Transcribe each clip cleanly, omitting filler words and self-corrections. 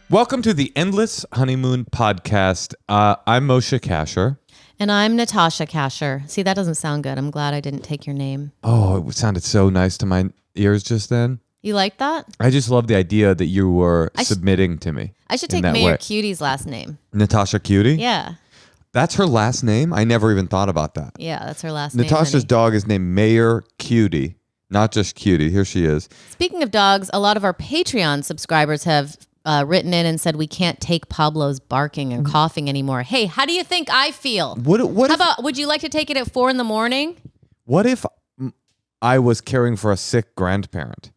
Welcome to the Endless Honeymoon Podcast. I'm Moshe Kasher. And I'm Natasha Kasher. See, that doesn't sound good. I'm glad I didn't take your name. Oh, it sounded so nice to my ears just then. You like that? I just love the idea that you were submitting to me. I should take Mayor Cutie's last name. Natasha Cutie? Yeah. That's her last name? I never even thought about that. Yeah, that's her last name. Natasha's dog is named Mayor Cutie, not just Cutie. Here she is. Speaking of dogs, a lot of our Patreon subscribers have written in and said we can't take Pablo's barking and coughing anymore. Hey, how do you think I feel? Would you like to take it at 4 a.m? What if I was caring for a sick grandparent?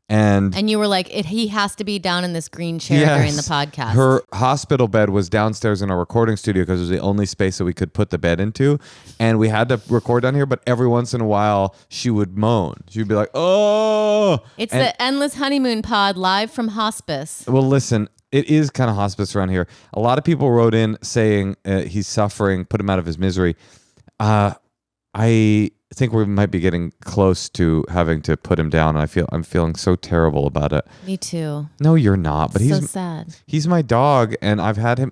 And you were like, he has to be down in this green chair during the podcast. Her hospital bed was downstairs in our recording studio because it was the only space that we could put the bed into. And we had to record down here, but every once in a while she would moan. She'd be like, oh. It's the Endless Honeymoon Pod live from hospice. Well, listen, it is kind of hospice around here. A lot of people wrote in saying he's suffering, put him out of his misery. I think we might be getting close to having to put him down. I'm feeling so terrible about it. Me too. No, you're not. But he's so sad. He's my dog, and I've had him.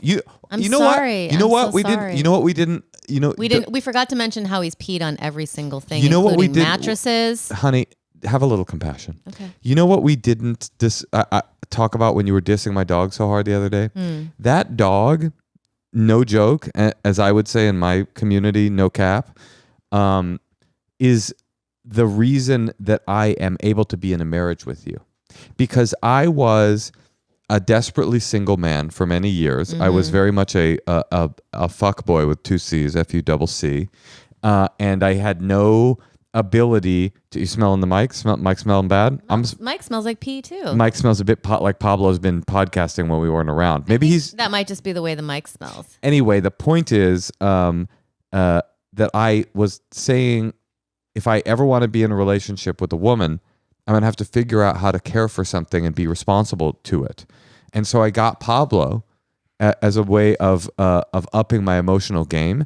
I'm sorry. You know what? We didn't. You know what we didn't. You know we didn't. We forgot to mention how he's peed on every single thing. You know what we did? Mattresses. Honey, have a little compassion. Okay. You know what we didn't talk about when you were dissing my dog so hard the other day? That dog, no joke, as I would say in my community, no cap. Is the reason that I am able to be in a marriage with you. Because I was a desperately single man for many years. I was very much a fuck boy with 2 C's, F-U-C-C. And I had no ability to... You smelling the mic? Mike smelling bad? Mike smells like pee too. Mike smells a bit like Pablo's been podcasting when we weren't around. Maybe that might just be the way the mic smells. Anyway, the point is that I was saying... If I ever want to be in a relationship with a woman, I'm going to have to figure out how to care for something and be responsible to it. And so I got Pablo as a way of upping my emotional game.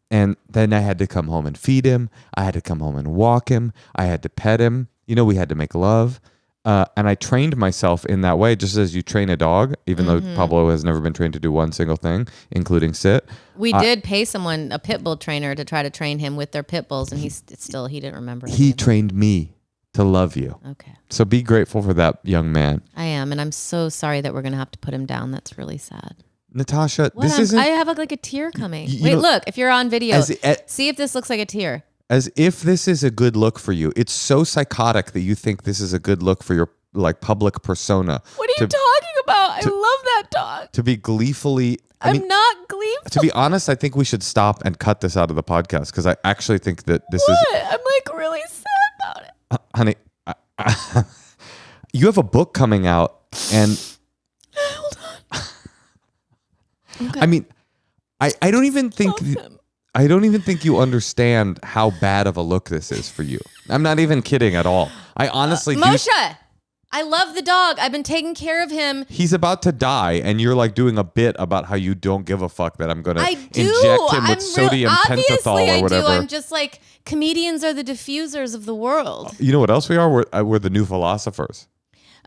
And then I had to come home and feed him. I had to come home and walk him. I had to pet him. We had to make love. And I trained myself in that way, just as you train a dog, even though Pablo has never been trained to do one single thing, including sit. We did pay someone, a pit bull trainer, to try to train him with their pit bulls, and he didn't remember. He trained me to love you. Okay. So be grateful for that young man. I am, and I'm so sorry that we're going to have to put him down. That's really sad. Natasha, this isn't... I have like a tear coming. Wait, look, if you're on video, see if this looks like a tear. As if this is a good look for you. It's so psychotic that you think this is a good look for your public persona. What are you talking about? I love that dog. To be gleefully... I'm not gleeful. To be honest, I think we should stop and cut this out of the podcast because I actually think that this is... I'm like really sad about it. Honey, you have a book coming out and... Hold on. Okay. I mean, I don't even think... I don't even think you understand how bad of a look this is for you. I'm not even kidding at all. I honestly Moshe, I love the dog. I've been taking care of him. He's about to die, and you're like doing a bit about how you don't give a fuck that I'm going to inject him with sodium pentothal or whatever. I'm just like, comedians are the diffusers of the world. You know what else we are? We're the new philosophers.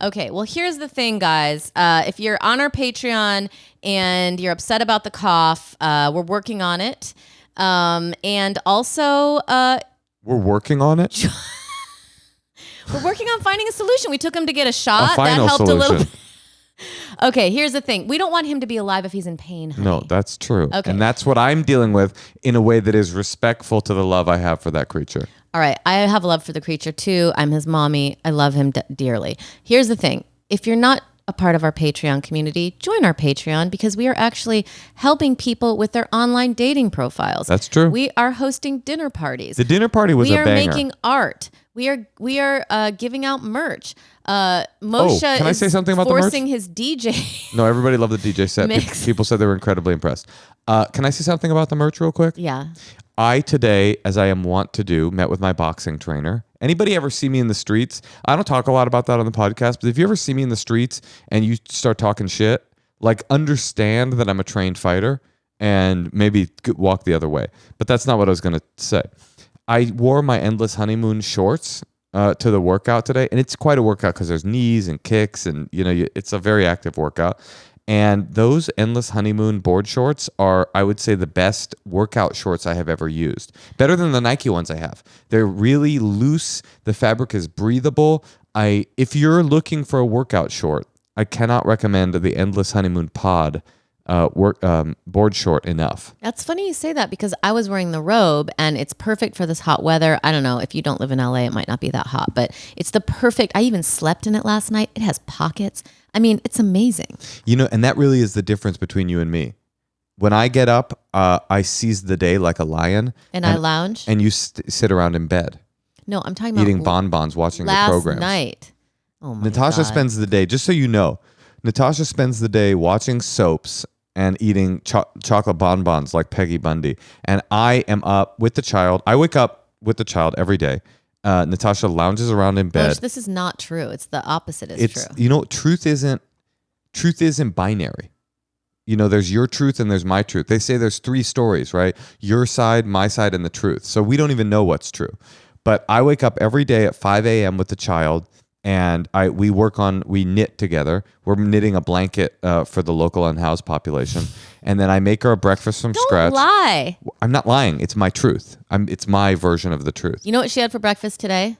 Okay, well, here's the thing, guys. If you're on our Patreon and you're upset about the cough, we're working on it. And also, we're working on it. We're working on finding a solution. We took him to get a shot. That helped solution. A little bit. Okay, here's the thing. We don't want him to be alive if he's in pain, honey. No, that's true. Okay. And that's what I'm dealing with in a way that is respectful to the love I have for that creature. All right, I have a love for the creature too. I'm his mommy. I love him dearly. Here's the thing. If you're not a part of our Patreon community, join our Patreon because we are actually helping people with their online dating profiles. That's true. We are hosting dinner parties. The dinner party was a banger. We are making art. We are giving out merch. Moshe can I say something about the merch? Forcing his DJ. No, everybody loved the DJ set. People said they were incredibly impressed. Can I say something about the merch real quick? Yeah. I today, as I am wont to do, met with my boxing trainer. Anybody ever see me in the streets? I don't talk a lot about that on the podcast, but if you ever see me in the streets and you start talking shit, like understand that I'm a trained fighter and maybe walk the other way. But that's not what I was going to say. I wore my Endless Honeymoon shorts to the workout today, and it's quite a workout because there's knees and kicks and, it's a very active workout. And those Endless Honeymoon board shorts are, I would say, the best workout shorts I have ever used. Better than the Nike ones I have. They're really loose. The fabric is breathable. If you're looking for a workout short, I cannot recommend the Endless Honeymoon Pod board short enough. That's funny you say that because I was wearing the robe and it's perfect for this hot weather. I don't know, if you don't live in LA, it might not be that hot, but it's the perfect. I even slept in it last night. It has pockets. I mean, it's amazing. And that really is the difference between you and me. When I get up, I seize the day like a lion. And I lounge. And you sit around in bed. No, I'm talking about eating bonbons, watching the last programs. night. Oh my Natasha God. spends the day, just so you know, Natasha spends the day watching soaps and eating chocolate bonbons like Peggy Bundy. And I am up with the child. I wake up with the child every day. Natasha lounges around in bed. This is not true. It's the opposite is true. Truth isn't binary. There's your truth and there's my truth. They say there's 3 stories, right? Your side, my side, and the truth. So we don't even know what's true. But I wake up every day at 5 a.m. with the child, and we knit together. We're knitting a blanket for the local unhoused population. And then I make her a breakfast from scratch. Don't lie. I'm not lying. It's my truth. It's my version of the truth. You know what she had for breakfast today?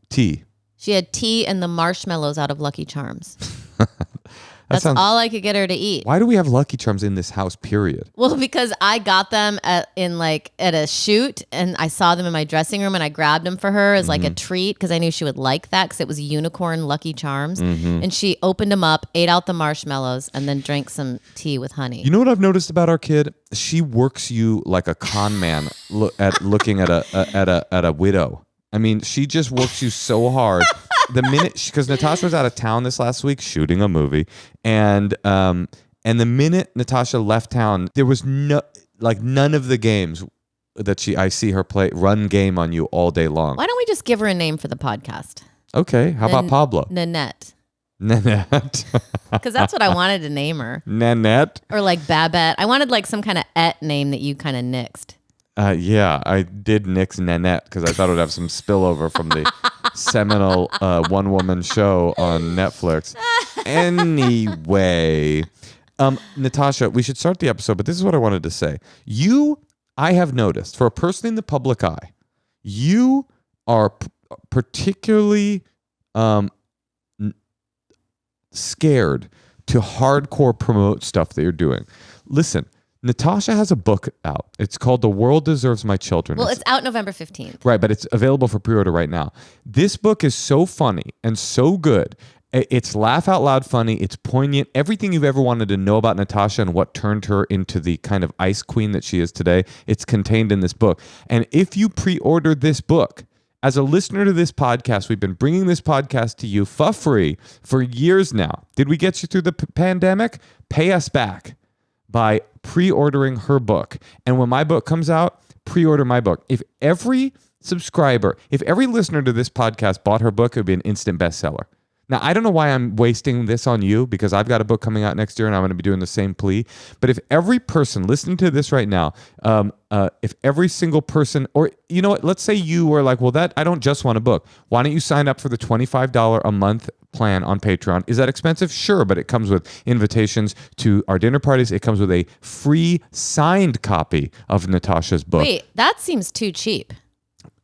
Tea. She had tea and the marshmallows out of Lucky Charms. That's all I could get her to eat. Why do we have Lucky Charms in this house, period? Well, because I got them at a shoot and I saw them in my dressing room and I grabbed them for her as like a treat because I knew she would like that because it was unicorn Lucky Charms. And she opened them up, ate out the marshmallows, and then drank some tea with honey. You know what I've noticed about our kid? She works you like a con man looking at a widow. I mean, she just works you so hard. The minute, because Natasha was out of town this last week shooting a movie, and the minute Natasha left town, there was none of the games that I see her run game on you all day long. Why don't we just give her a name for the podcast? Okay, how about Pablo? Nanette. Nanette. Because that's what I wanted to name her. Nanette. Or like Babette. I wanted like some kind of name that you kind of nixed. Yeah, I did nix Nanette because I thought it would have some spillover from the seminal one-woman show on Netflix. Anyway, Natasha, we should start the episode, but this is what I wanted to say. I have noticed, for a person in the public eye, you are particularly scared to hardcore promote stuff that you're doing. Listen, Natasha has a book out. It's called The World Deserves My Children. Well, it's out November 15th. Right, but it's available for pre-order right now. This book is so funny and so good. It's laugh out loud funny. It's poignant. Everything you've ever wanted to know about Natasha and what turned her into the kind of ice queen that she is today, it's contained in this book. And if you pre-order this book, as a listener to this podcast, we've been bringing this podcast to you for free for years now. Did we get you through the pandemic? Pay us back by pre-ordering her book. And when my book comes out, pre-order my book. If every listener to this podcast bought her book, it would be an instant bestseller. Now, I don't know why I'm wasting this on you because I've got a book coming out next year and I'm going to be doing the same plea. But if every person listening to this right now, if every single person, or you know what, let's say you were like, well, I don't just want a book. Why don't you sign up for the $25 a month plan on Patreon? Is that expensive? Sure, but it comes with invitations to our dinner parties. It comes with a free signed copy of Natasha's book. Wait, that seems too cheap.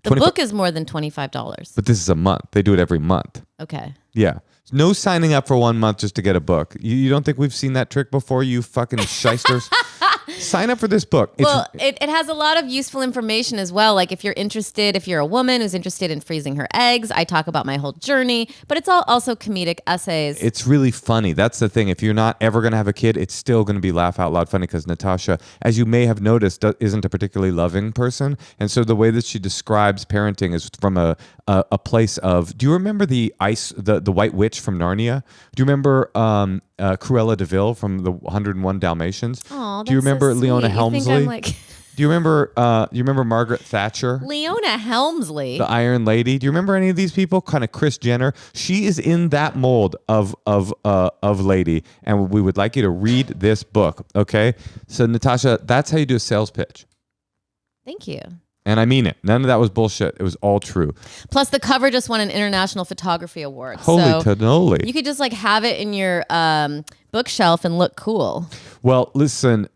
The book is more than $25. But this is a month. They do it every month. Okay. Yeah. No signing up for 1 month just to get a book. You don't think we've seen that trick before, you fucking shysters? Sign up for this book. Well, it has a lot of useful information as well. Like if you're a woman who's interested in freezing her eggs, I talk about my whole journey, but it's all also comedic essays. It's really funny. That's the thing. If you're not ever going to have a kid, it's still going to be laugh out loud funny because Natasha, as you may have noticed, isn't a particularly loving person. And so the way that she describes parenting is from a place of, do you remember the White Witch from Narnia? Do you remember Cruella de Vil from the 101 Dalmatians? Oh, do you remember so Leona sweet. Helmsley? Do you remember Margaret Thatcher? Leona Helmsley, the Iron Lady. Do you remember any of these people? Kind of Kris Jenner. She is in that mold of lady, and we would like you to read this book. Okay, so Natasha, that's how you do a sales pitch. Thank you. And I mean it. None of that was bullshit. It was all true. Plus, the cover just won an International Photography Award. Holy so cannoli. You could just like have it in your bookshelf and look cool. Well, listen,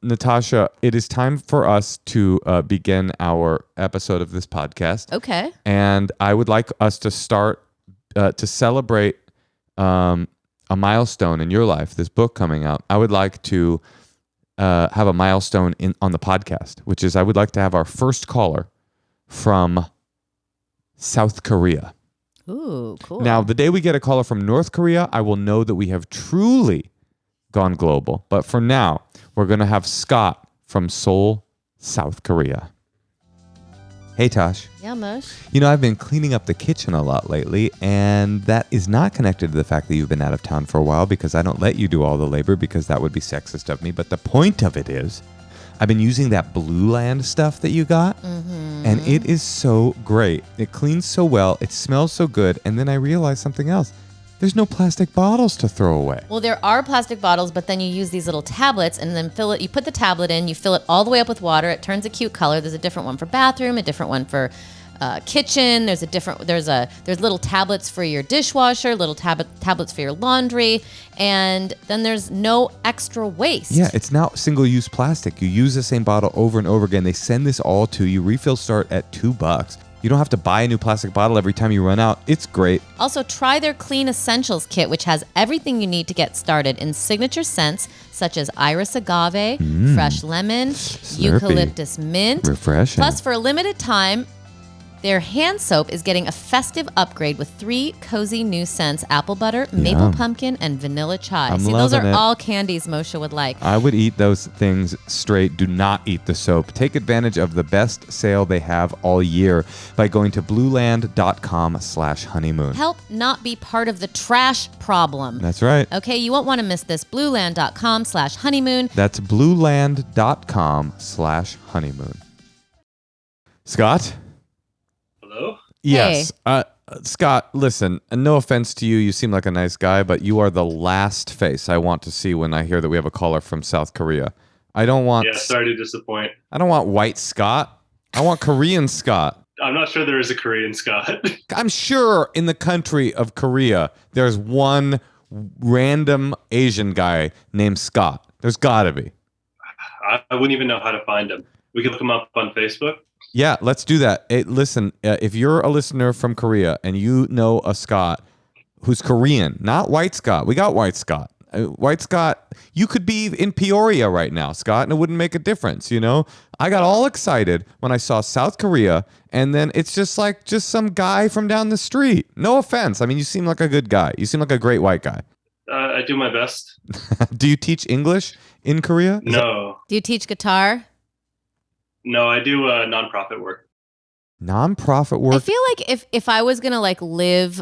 Natasha, it is time for us to begin our episode of this podcast. Okay. And I would like us to start to celebrate a milestone in your life, this book coming out. I would like to have a milestone on the podcast, which is I would like to have our first caller from South Korea. Ooh, cool. Now, the day we get a caller from North Korea, I will know that we have truly gone global. But for now, we're going to have Scott from Seoul, South Korea. Hey, Tosh. Yeah, Moshe. You know, I've been cleaning up the kitchen a lot lately, and that is not connected to the fact that you've been out of town for a while because I don't let you do all the labor because that would be sexist of me. But the point of it is, I've been using that Blueland stuff that you got, and it is so great. It cleans so well, it smells so good, and then I realized something else. There's no plastic bottles to throw away. Well, there are plastic bottles, but then you use these little tablets and then fill it. You put the tablet in, you fill it all the way up with water. It turns a cute color. There's a different one for bathroom, a different one for kitchen. There's little tablets for your dishwasher, little tablets for your laundry, and then there's no extra waste. Yeah, it's now single-use plastic. You use the same bottle over and over again. They send this all to you. Refills start at $2. You don't have to buy a new plastic bottle every time you run out. It's great. Also, try their Clean Essentials kit, which has everything you need to get started in signature scents such as iris agave, fresh lemon, Slurpee. eucalyptus mint. Refreshing. Plus, for a limited time, their hand soap is getting a festive upgrade with 3 cozy new scents: apple butter, maple pumpkin, and vanilla chai. I'm See, those are loving it. all candies Moshe would like. I would eat those things straight. Do not eat the soap. Take advantage of the best sale they have all year by going to blueland.com/honeymoon. Help not be part of the trash problem. That's right. Okay, you won't want to miss this. Blueland.com/honeymoon. That's blueland.com/honeymoon. Scott? Hello? Yes. Scott, listen, no offense to you. You seem like a nice guy, but you are the last face I want to see when I hear that we have a caller from South Korea. I don't want... Yeah, sorry to disappoint. I don't want white Scott. I want Korean Scott. I'm not sure there is a Korean Scott. I'm sure in the country of Korea, there's one random Asian guy named Scott. There's got to be. I wouldn't even know how to find him. We could look him up on Facebook. Yeah, let's do that. Listen, if you're a listener from Korea and you know a Scott who's Korean, not white Scott. We got white Scott. White Scott, you could be in Peoria right now, Scott, and it wouldn't make a difference, you know? I got all excited when I saw South Korea, and then it's just some guy from down the street. No offense. I mean, you seem like a good guy. You seem like a great white guy. I do my best. Do you teach English in Korea? No. Do you teach guitar? No, I do nonprofit work. Nonprofit work? I feel like if I was gonna like live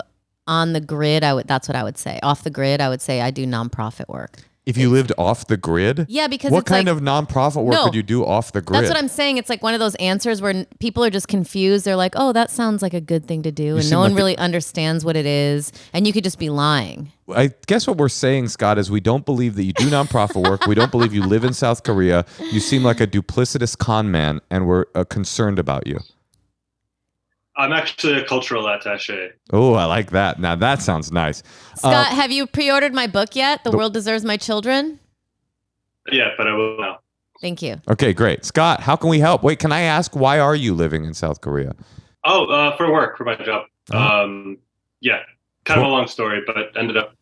on the grid, that's what I would say. Off the grid, I would say I do nonprofit work. If you lived off the grid? Yeah, because what it's kind like, of nonprofit work would you do off the grid? That's what I'm saying. It's like one of those answers where people are just confused. They're like, "Oh, that sounds like a good thing to do," and no one really understands what it is. And you could just be lying. I guess what we're saying, Scott, is we don't believe that you do nonprofit work. We don't believe you live in South Korea. You seem like a duplicitous con man, and we're concerned about you. I'm actually a cultural attaché. Oh, I like that. Now that sounds nice. Scott, have you pre-ordered my book yet? The World Deserves My Children? Yeah, but I will now. Thank you. Okay, great. Scott, how can we help? Wait, can I ask, why are you living in South Korea? Oh, for work, for my job. Yeah, kind of a long story, but ended up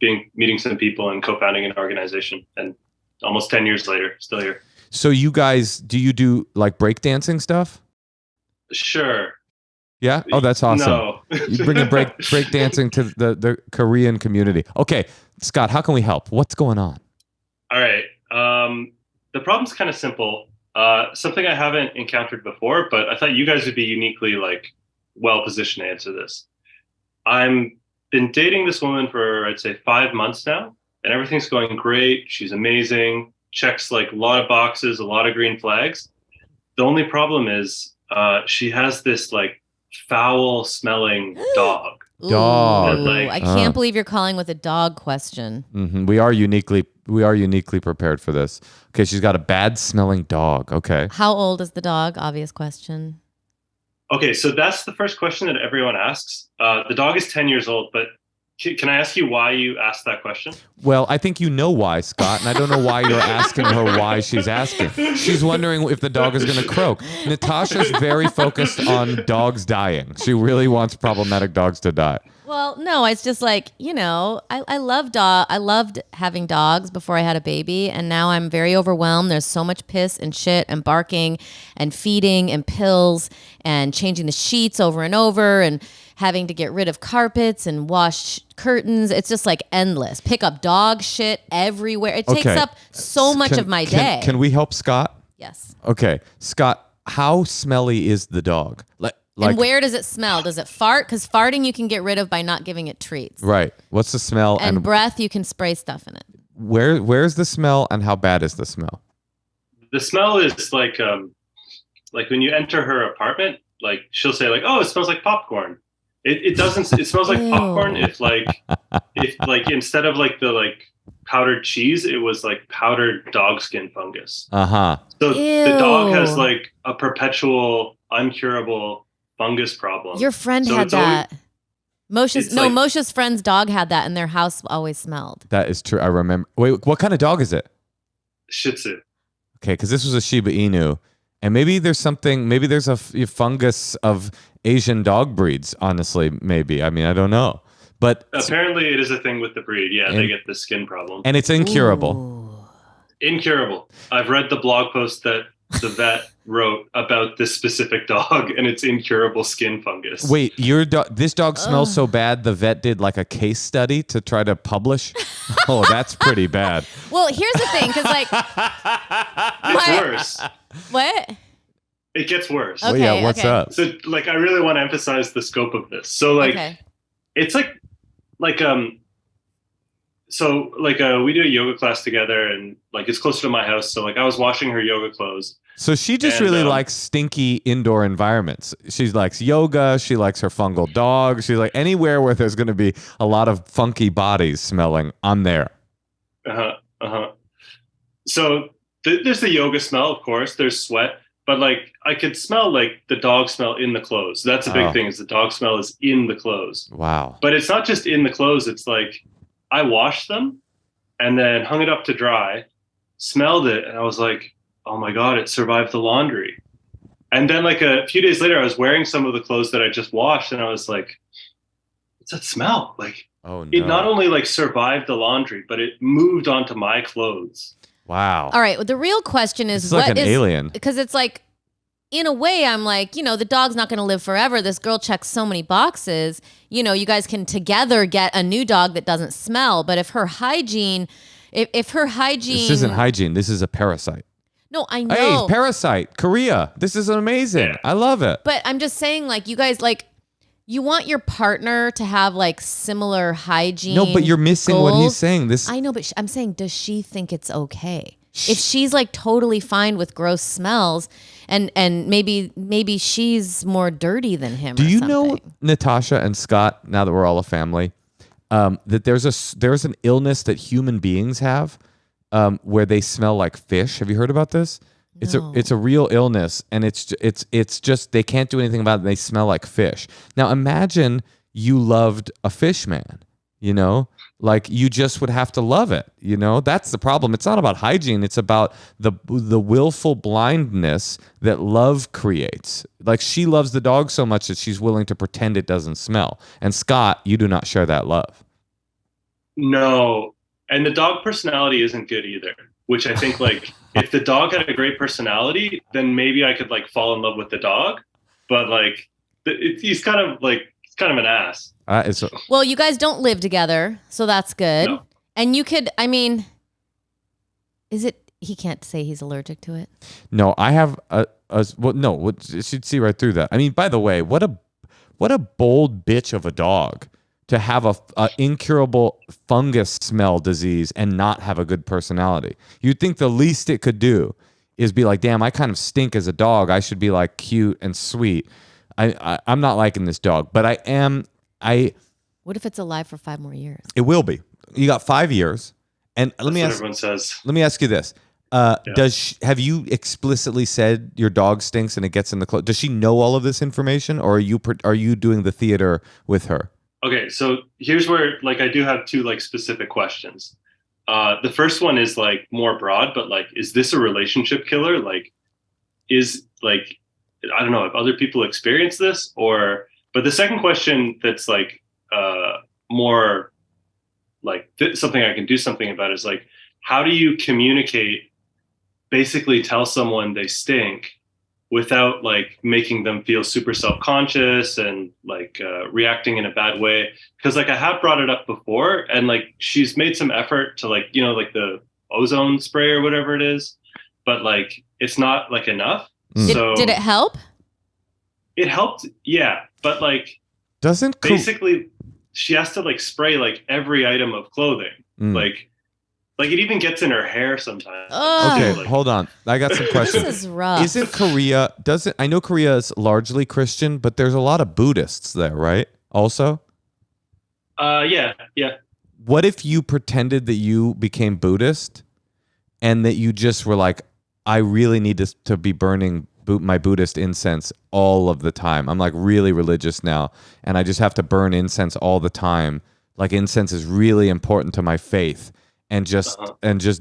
meeting some people and co-founding an organization. And almost 10 years later, still here. So you guys, do you do like breakdancing stuff? Sure. Yeah? Oh, that's awesome. No. You bring in breakdancing to the Korean community. Okay, Scott, how can we help? What's going on? All right. The problem's kind of simple. Something I haven't encountered before, but I thought you guys would be uniquely well positioned to answer this. I'm been dating this woman for, I'd say, 5 months now, and everything's going great. She's amazing. Checks a lot of boxes, a lot of green flags. The only problem is she has this foul smelling dog. Dog. Ooh, Like- I can't believe you're calling with a dog question. We are uniquely prepared for this. Okay, she's got a bad smelling dog. Okay. How old is the dog? Obvious question. Okay, so that's the first question that everyone asks. The dog is 10 years old, but can I ask you why you asked that question? Well, I think you know why, Scott, and I don't know why you're asking her why she's asking. She's wondering if the dog is going to croak. Natasha's very focused on dogs dying. She really wants problematic dogs to die. Well, no, it's just like, I loved having dogs before I had a baby, and now I'm very overwhelmed. There's so much piss and shit and barking and feeding and pills and changing the sheets over and over and having to get rid of carpets and wash curtains. It's just like endless. Pick up dog shit everywhere. It takes up so much of my day. Can we help Scott? Yes. Okay. Scott, how smelly is the dog? And where does it smell? Does it fart? Because farting you can get rid of by not giving it treats. Right. What's the smell? And breath, you can spray stuff in it. Where's the smell and how bad is the smell? The smell is like when you enter her apartment, like she'll say like, "Oh, it smells like popcorn." It doesn't. It smells like popcorn if instead of like the powdered cheese, it was like powdered dog skin fungus. Uh-huh. So the dog has like a perpetual, uncurable fungus problem. Your friend had that. Moshe's friend's dog had that, and their house always smelled. That is true. I remember. Wait, what kind of dog is it? Shih Tzu. Okay, because this was a Shiba Inu, and maybe there's a fungus of Asian dog breeds. Honestly, maybe. I mean, I don't know, but apparently it is a thing with the breed. Yeah, they get the skin problem, and it's incurable. Ooh. Incurable. I've read the blog post that the vet wrote about this specific dog and its incurable skin fungus. Wait, this dog smells so bad the vet did like a case study to try to publish? Oh, that's pretty bad. Well, here's the thing, because it's worse. What? It gets worse. Okay, well, yeah, what's up? So I really want to emphasize the scope of this. So it's we do a yoga class together, and it's closer to my house. So I was washing her yoga clothes. So she just really likes stinky indoor environments. She likes yoga. She likes her fungal dog. She's like anywhere where there's going to be a lot of funky bodies smelling. I'm there. So there's the yoga smell, of course. There's sweat, but I could smell the dog smell in the clothes. That's a big thing. Is the dog smell is in the clothes. Wow. But it's not just in the clothes. It's I washed them and then hung it up to dry, smelled it, and I was like, oh my God, it survived the laundry. And then a few days later, I was wearing some of the clothes that I just washed, and I was like, what's that smell? Oh, no. It not only survived the laundry, but it moved onto my clothes. Wow. All right. Well, the real question is, it's like an alien. Because it's in a way, I'm the dog's not going to live forever. This girl checks so many boxes. You guys can together get a new dog that doesn't smell. But if her hygiene. This isn't hygiene. This is a parasite. No, I know. Hey, parasite, Korea. This is amazing. Yeah. I love it. But I'm just saying, you guys, you want your partner to have similar hygiene. No, but you're missing goals. what he's saying. I know, but I'm saying, does she think it's okay? If she's totally fine with gross smells, and maybe she's more dirty than him. Do or you something. know, Natasha and Scott? Now that we're all a family, that there's an illness that human beings have, where they smell like fish. Have you heard about this? No. It's a real illness, and it's just they can't do anything about it. And they smell like fish. Now imagine you loved a fish man. You just would have to love it. That's the problem. It's not about hygiene. It's about the willful blindness that love creates. She loves the dog so much that she's willing to pretend it doesn't smell. And Scott, you do not share that love. No. And the dog personality isn't good either, which I think if the dog had a great personality, then maybe I could fall in love with the dog. But he's kind of an ass. Well, you guys don't live together, so that's good. No. And you could, he can't say he's allergic to it? No, I have she'd see right through that. By the way, what a bold bitch of a dog to have a incurable fungus smell disease and not have a good personality. You'd think the least it could do is be like, damn, I kind of stink as a dog. I should be cute and sweet. I'm not liking this dog, but I What if it's alive for 5 more years? It will be. You got 5 years. And That's what everyone says. Let me ask you this. Have you explicitly said your dog stinks and it gets in the clothes? Does she know all of this information, or are you doing the theater with her? Okay, so here's where like I do have 2 like specific questions. The first one is like more broad, but like, is this a relationship killer? Like, is like, I don't know if other people experience this, but the second question that's like more like something I can do something about is like, how do you communicate, basically tell someone they stink without like making them feel super self-conscious and like reacting in a bad way? Because like I have brought it up before, and like she's made some effort to like, you know, like the ozone spray or whatever it is, but like it's not like enough. So Did it help? It helped, yeah, but like basically she has to like spray like every item of clothing. Like it even gets in her hair sometimes. Okay, like, hold on. I got some questions. This is rough. Isn't Korea, I know Korea is largely Christian, but there's a lot of Buddhists there, right? Also? Yeah. What if you pretended that you became Buddhist and that you just were like, I really need to be burning my Buddhist incense all of the time. I'm like really religious now, and I just have to burn incense all the time. Like incense is really important to my faith, and just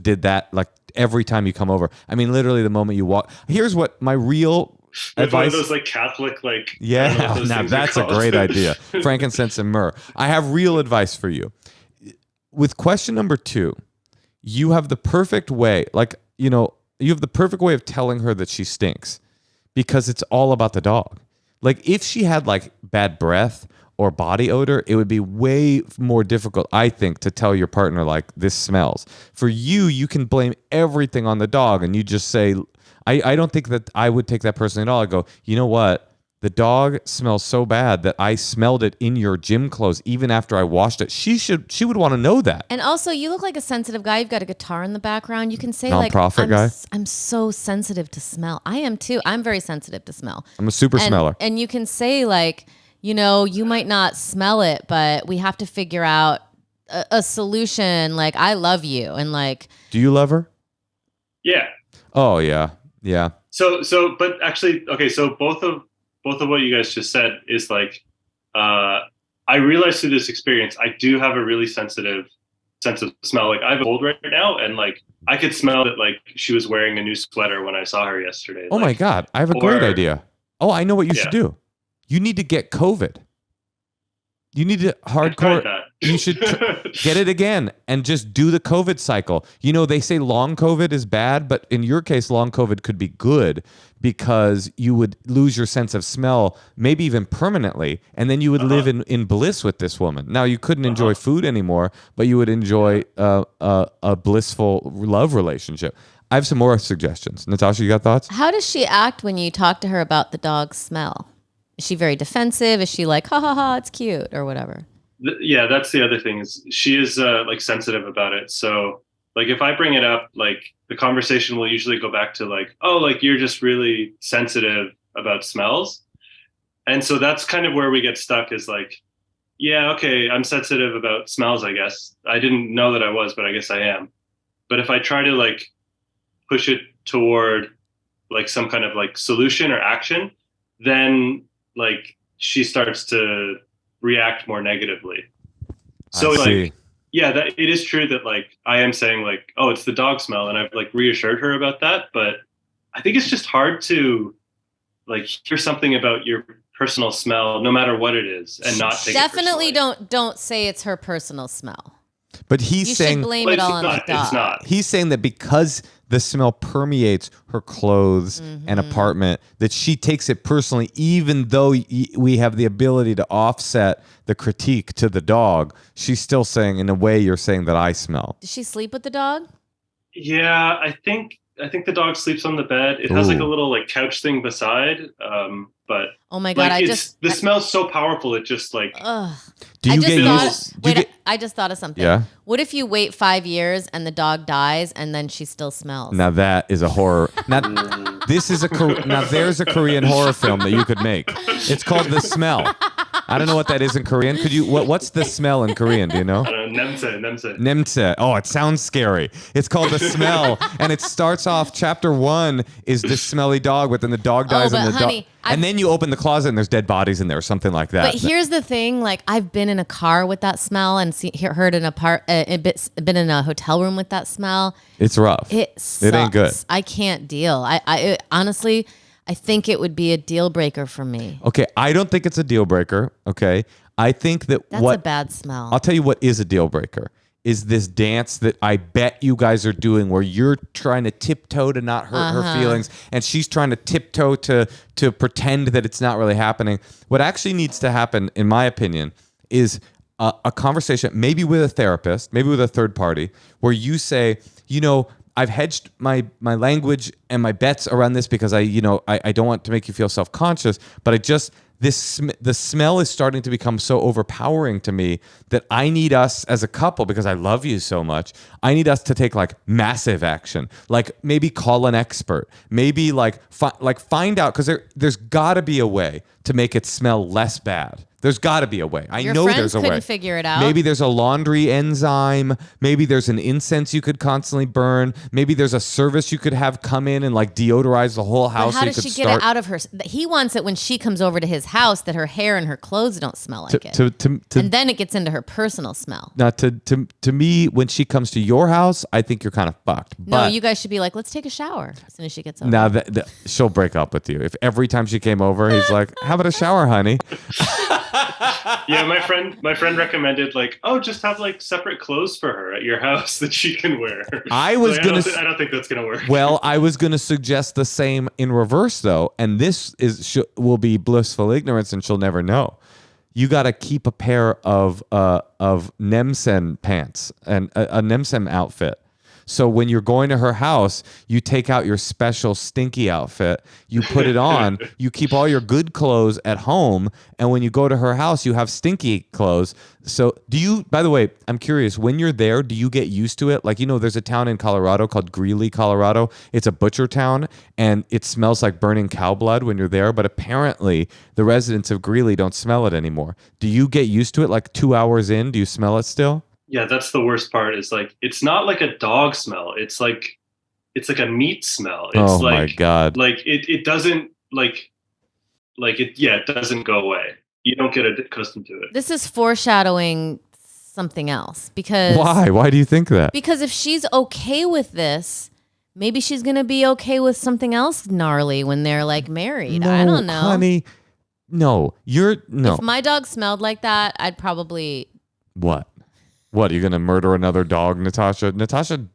did that like every time you come over. I mean, literally the moment you walk. Here's what my real advice. One of those like Catholic like. Yeah, now that's a great idea. Frankincense and myrrh. I have real advice for you. With question number 2, you have the perfect way. Like you have the perfect way of telling her that she stinks. Because it's all about the dog. Like if she had like bad breath or body odor, it would be way more difficult, I think, to tell your partner like this smells. For you can blame everything on the dog, and you just say, I don't think that I would take that personally at all. I go, you know what? The dog smells so bad that I smelled it in your gym clothes even after I washed it. She would want to know that. And also, you look like a sensitive guy. You've got a guitar in the background. You can say Non-profit guy. I'm so sensitive to smell. I am too. I'm very sensitive to smell. I'm a super smeller. And you can say like, you might not smell it, but we have to figure out a solution. Like, I love you. And like, do you love her? Yeah. Oh yeah. Yeah. So, but actually, okay. So both of what you guys just said is like, I realized through this experience, I do have a really sensitive sense of smell. Like I have a cold right now, and like I could smell that like she was wearing a new sweater when I saw her yesterday. Oh my God. I have a great idea. Oh, I know what you should do. You need to get COVID. You need to hardcore. You should get it again and just do the COVID cycle. They say long COVID is bad, but in your case, long COVID could be good because you would lose your sense of smell, maybe even permanently, and then you would live in bliss with this woman. Now, you couldn't enjoy food anymore, but you would enjoy a blissful love relationship. I have some more suggestions. Natasha, you got thoughts? How does she act when you talk to her about the dog's smell? Is she very defensive? Is she like, ha ha ha, it's cute or whatever? Yeah, that's the other thing is she is like sensitive about it. So like if I bring it up, like the conversation will usually go back to like, oh, like you're just really sensitive about smells. And so that's kind of where we get stuck is like, yeah, okay, I'm sensitive about smells, I guess. I didn't know that I was, but I guess I am. But if I try to like push it toward like some kind of like solution or action, then like she starts to react more negatively. So like, yeah, that it is true that like I am saying like, oh, it's the dog smell, and I've like reassured her about that. But I think it's just hard to like hear something about your personal smell, no matter what it is, and not take definitely it don't say it's her personal smell. But he's saying should blame it all on the dog. It's not. He's saying that because the smell permeates her clothes and apartment, that she takes it personally, even though we have the ability to offset the critique to the dog. She's still saying, in a way, you're saying that I smell. Does she sleep with the dog? Yeah, I think the dog sleeps on the bed. It has like a little like couch thing beside. But oh my God, like, the smell's so powerful. It just like. Do you I just thought of something. Yeah. What if you wait 5 years and the dog dies and then she still smells? Now that is a horror. Now there's a Korean horror film that you could make. It's called The Smell. I don't know what that is in Korean. Could you? What's the smell in Korean? Do you know? Nemse. Nemse. Oh, it sounds scary. It's called The Smell, and it starts off. Chapter 1 is this smelly dog, but then the dog dies, but and honey, and then you open the closet and there's dead bodies in there, or something like that. But here's the thing: like I've been in a car with that smell, and heard in been in a hotel room with that smell. It's rough. It sucks. It ain't good. I can't deal. Honestly, I think it would be a deal breaker for me. Okay, I don't think it's a deal breaker. Okay, I think that That's a bad smell. I'll tell you what is a deal breaker is this dance that I bet you guys are doing where you're trying to tiptoe to not hurt her feelings and she's trying to tiptoe to pretend that it's not really happening. What actually needs to happen, in my opinion, is a conversation, maybe with a therapist, maybe with a third party, where you say, I've hedged my language and my bets around this because I don't want to make you feel self-conscious, but the smell is starting to become so overpowering to me that I need us as a couple, because I love you so much, I need us to take like massive action, like maybe call an expert, maybe find out, because there's got to be a way to make it smell less bad. There's got to be a way. I know there's a way. Your friends couldn't figure it out. Maybe there's a laundry enzyme. Maybe there's an incense you could constantly burn. Maybe there's a service you could have come in and like deodorize the whole house. But how does she get it out of her? He wants it when she comes over to his house that her hair and her clothes don't smell like it. And then it gets into her personal smell. Now, to me, when she comes to your house, I think you're kind of fucked. No, you guys should be like, let's take a shower as soon as she gets over. Now, she'll break up with you. If every time she came over, he's like, how about a shower, honey? Yeah, my friend recommended just have like separate clothes for her at your house that she can wear. I don't think that's gonna work. Well, I was gonna suggest the same in reverse though, and this will be blissful ignorance, and she'll never know. You got to keep a pair of Nemsen pants and a Nemsen outfit. So when you're going to her house, you take out your special stinky outfit, you put it on, you keep all your good clothes at home, and when you go to her house, you have stinky clothes. So by the way, I'm curious, when you're there, do you get used to it? Like, there's a town in Colorado called Greeley, Colorado. It's a butcher town, and it smells like burning cow blood when you're there, but apparently the residents of Greeley don't smell it anymore. Do you get used to it? Like 2 hours in, do you smell it still? Yeah, that's the worst part. Is like it's not like a dog smell. It's like a meat smell. It's my God! Like it doesn't it doesn't go away. You don't get accustomed to it. This is foreshadowing something else because why? Why do you think that? Because if she's okay with this, maybe she's gonna be okay with something else gnarly when they're like married. No, I don't know, honey. No. If my dog smelled like that, I'd probably. What? What, you're going to murder another dog, Natasha? Natasha,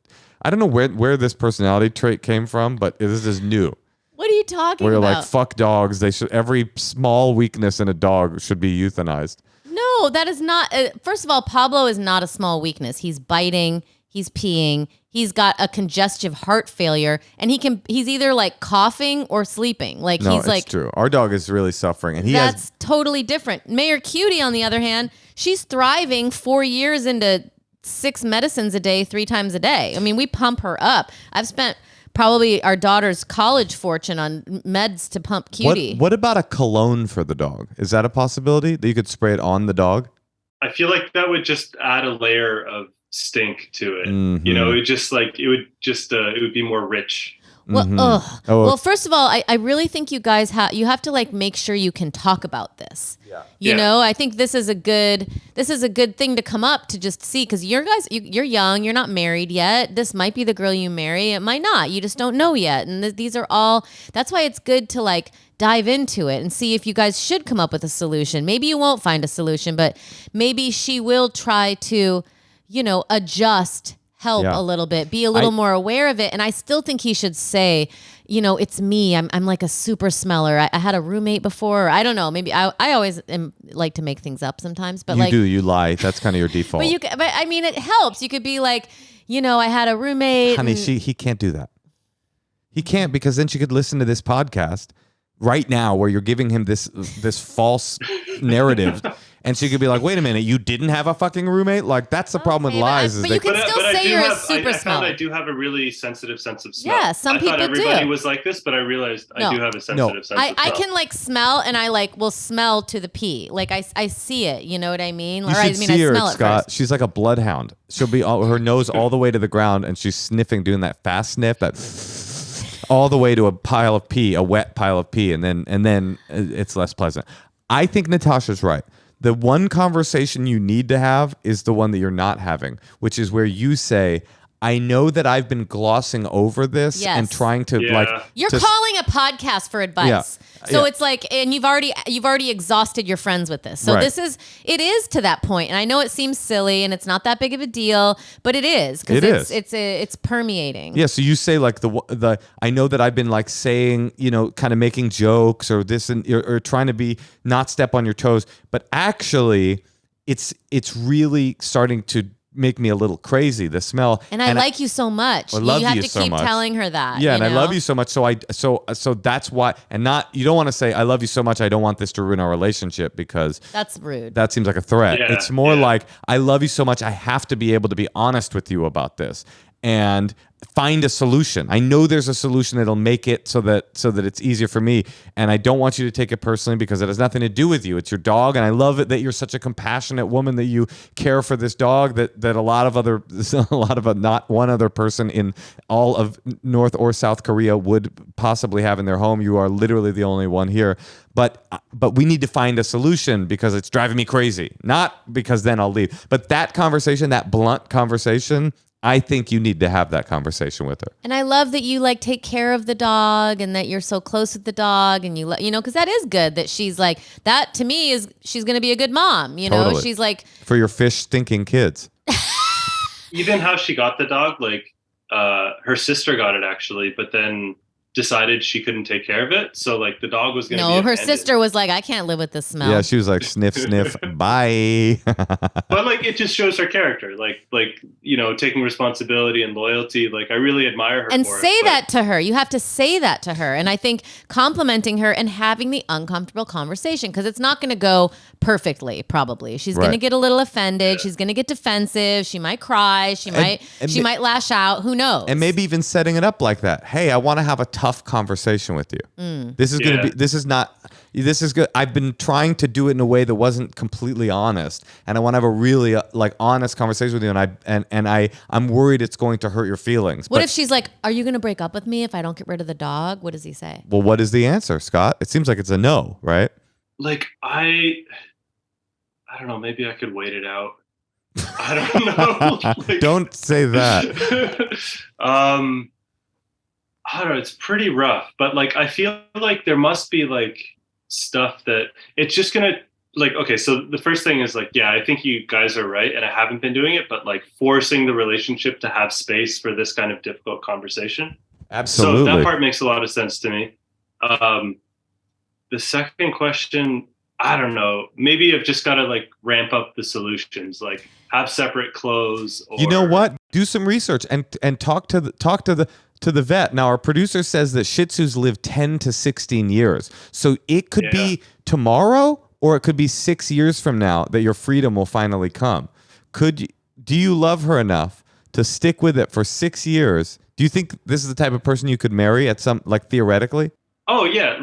I don't know where this personality trait came from, but this is new. What are you talking about? Where you're like, fuck dogs. Every small weakness in a dog should be euthanized. No, that is not. First of all, Pablo is not a small weakness. He's biting. He's peeing. He's got a congestive heart failure, and he's either like coughing or sleeping. Like no, he's it's true. Our dog is really suffering, and that's totally different. Mayor Cutie, on the other hand, she's thriving 4 years into 6 medicines a day, 3 times a day. I mean, we pump her up. I've spent probably our daughter's college fortune on meds to pump Cutie. What about a cologne for the dog? Is that a possibility that you could spray it on the dog? I feel like that would just add a layer of stink to it. Mm-hmm. It would be more rich. Well, Mm-hmm. Well, first of all, I really think you guys have to like make sure you can talk about this. Yeah. You know, I think this is a good thing to come up to just see, because you're young, you're not married yet. This might be the girl you marry. It might not. You just don't know yet. And these are all. That's why it's good to like dive into it and see if you guys should come up with a solution. Maybe you won't find a solution, but maybe she will try to, adjust. Help a little bit, be a little more aware of it. And I still think he should say, it's me. I'm like a super smeller. I had a roommate before. Or I don't know. Maybe I always like to make things up sometimes. But you lie. That's kind of your default. But I mean, it helps. You could be like, I had a roommate. Honey, he can't do that. He can't, because then she could listen to this podcast right now where you're giving him this false narrative. And she could be like, wait a minute, you didn't have a fucking roommate? Like, that's the problem with lies. But you can still say you're a super smeller. I do have a really sensitive sense of smell. Yeah, some people do. I thought everybody was like this, but I realized I do have a sensitive sense of smell. I can like smell, and I like will smell to the pee. Like I see it. You know what I mean? You should see her, Scott. She's like a bloodhound. She'll be her nose all the way to the ground, and she's sniffing, doing that fast sniff, that all the way to a pile of pee, a wet pile of pee, and then it's less pleasant. I think Natasha's right. The one conversation you need to have is the one that you're not having, which is where you say, I know that I've been glossing over this and trying to You're calling a podcast for advice. Yeah. So it's like, and you've already exhausted your friends with this. So it is to that point. And I know it seems silly and it's not that big of a deal, but it is. Because it's permeating. Yeah. So you say like the I know that I've been like saying, kind of making jokes or this or trying to be not step on your toes, but actually it's really starting to make me a little crazy, the smell. And I like you so much. I love you have you to so keep much. telling her that. Yeah, and I love you so much. So that's why, and not, you don't want to say, I love you so much, I don't want this to ruin our relationship, because that's rude. That seems like a threat. Yeah, it's more like, I love you so much, I have to be able to be honest with you about this and find a solution. I know there's a solution that'll make it so that it's easier for me, and I don't want you to take it personally because it has nothing to do with you. It's your dog, and I love it that you're such a compassionate woman, that you care for this dog that a lot of not one other person in all of North or South Korea would possibly have in their home. You are literally the only one here. But we need to find a solution because it's driving me crazy. Not because then I'll leave. But that conversation, that blunt conversation, I think you need to have that conversation with her. And I love that you like take care of the dog and that you're so close with the dog, and because that is good that she's like that. To me, is she's going to be a good mom. Totally. She's like for your fish stinking kids. Even how she got the dog, like her sister got it actually, but then decided she couldn't take care of it. So like the dog was going to be her abandoned. sister was like, I can't live with this smell. Yeah, she was like, sniff, sniff, bye. But like, it just shows her character, like taking responsibility and loyalty. Like I really admire her. And for say it, that to her. You have to say that to her. And I think complimenting her and having the uncomfortable conversation, because it's not going to go perfectly. Probably she's going to get a little offended. Yeah. She's going to get defensive. She might cry. She might lash out. Who knows? And maybe even setting it up like that. Hey, I want to have a tough conversation with you. This is going to be. This is good. I've been trying to do it in a way that wasn't completely honest, and I want to have a really honest conversation with you. And I'm worried it's going to hurt your feelings. What if she's like, "Are you going to break up with me if I don't get rid of the dog?" What does he say? Well, what is the answer, Scott? It seems like it's a no, right? Like I don't know. Maybe I could wait it out. I don't know. Don't say that. I don't know, it's pretty rough, but like I feel like there must be like stuff that it's just gonna okay, so the first thing is like, yeah, I think you guys are right and I haven't been doing it, but like forcing the relationship to have space for this kind of difficult conversation. Absolutely. So that part makes a lot of sense to me. The second question, I don't know, maybe I've just got to like ramp up the solutions, like have separate clothes. Or, you know what? Do some research and talk to the vet. Now, our producer says that Shih Tzus live 10 to 16 years. So it could be tomorrow or it could be 6 years from now that your freedom will finally come. Do you love her enough to stick with it for 6 years? Do you think this is the type of person you could marry at some, like theoretically? Oh, yeah.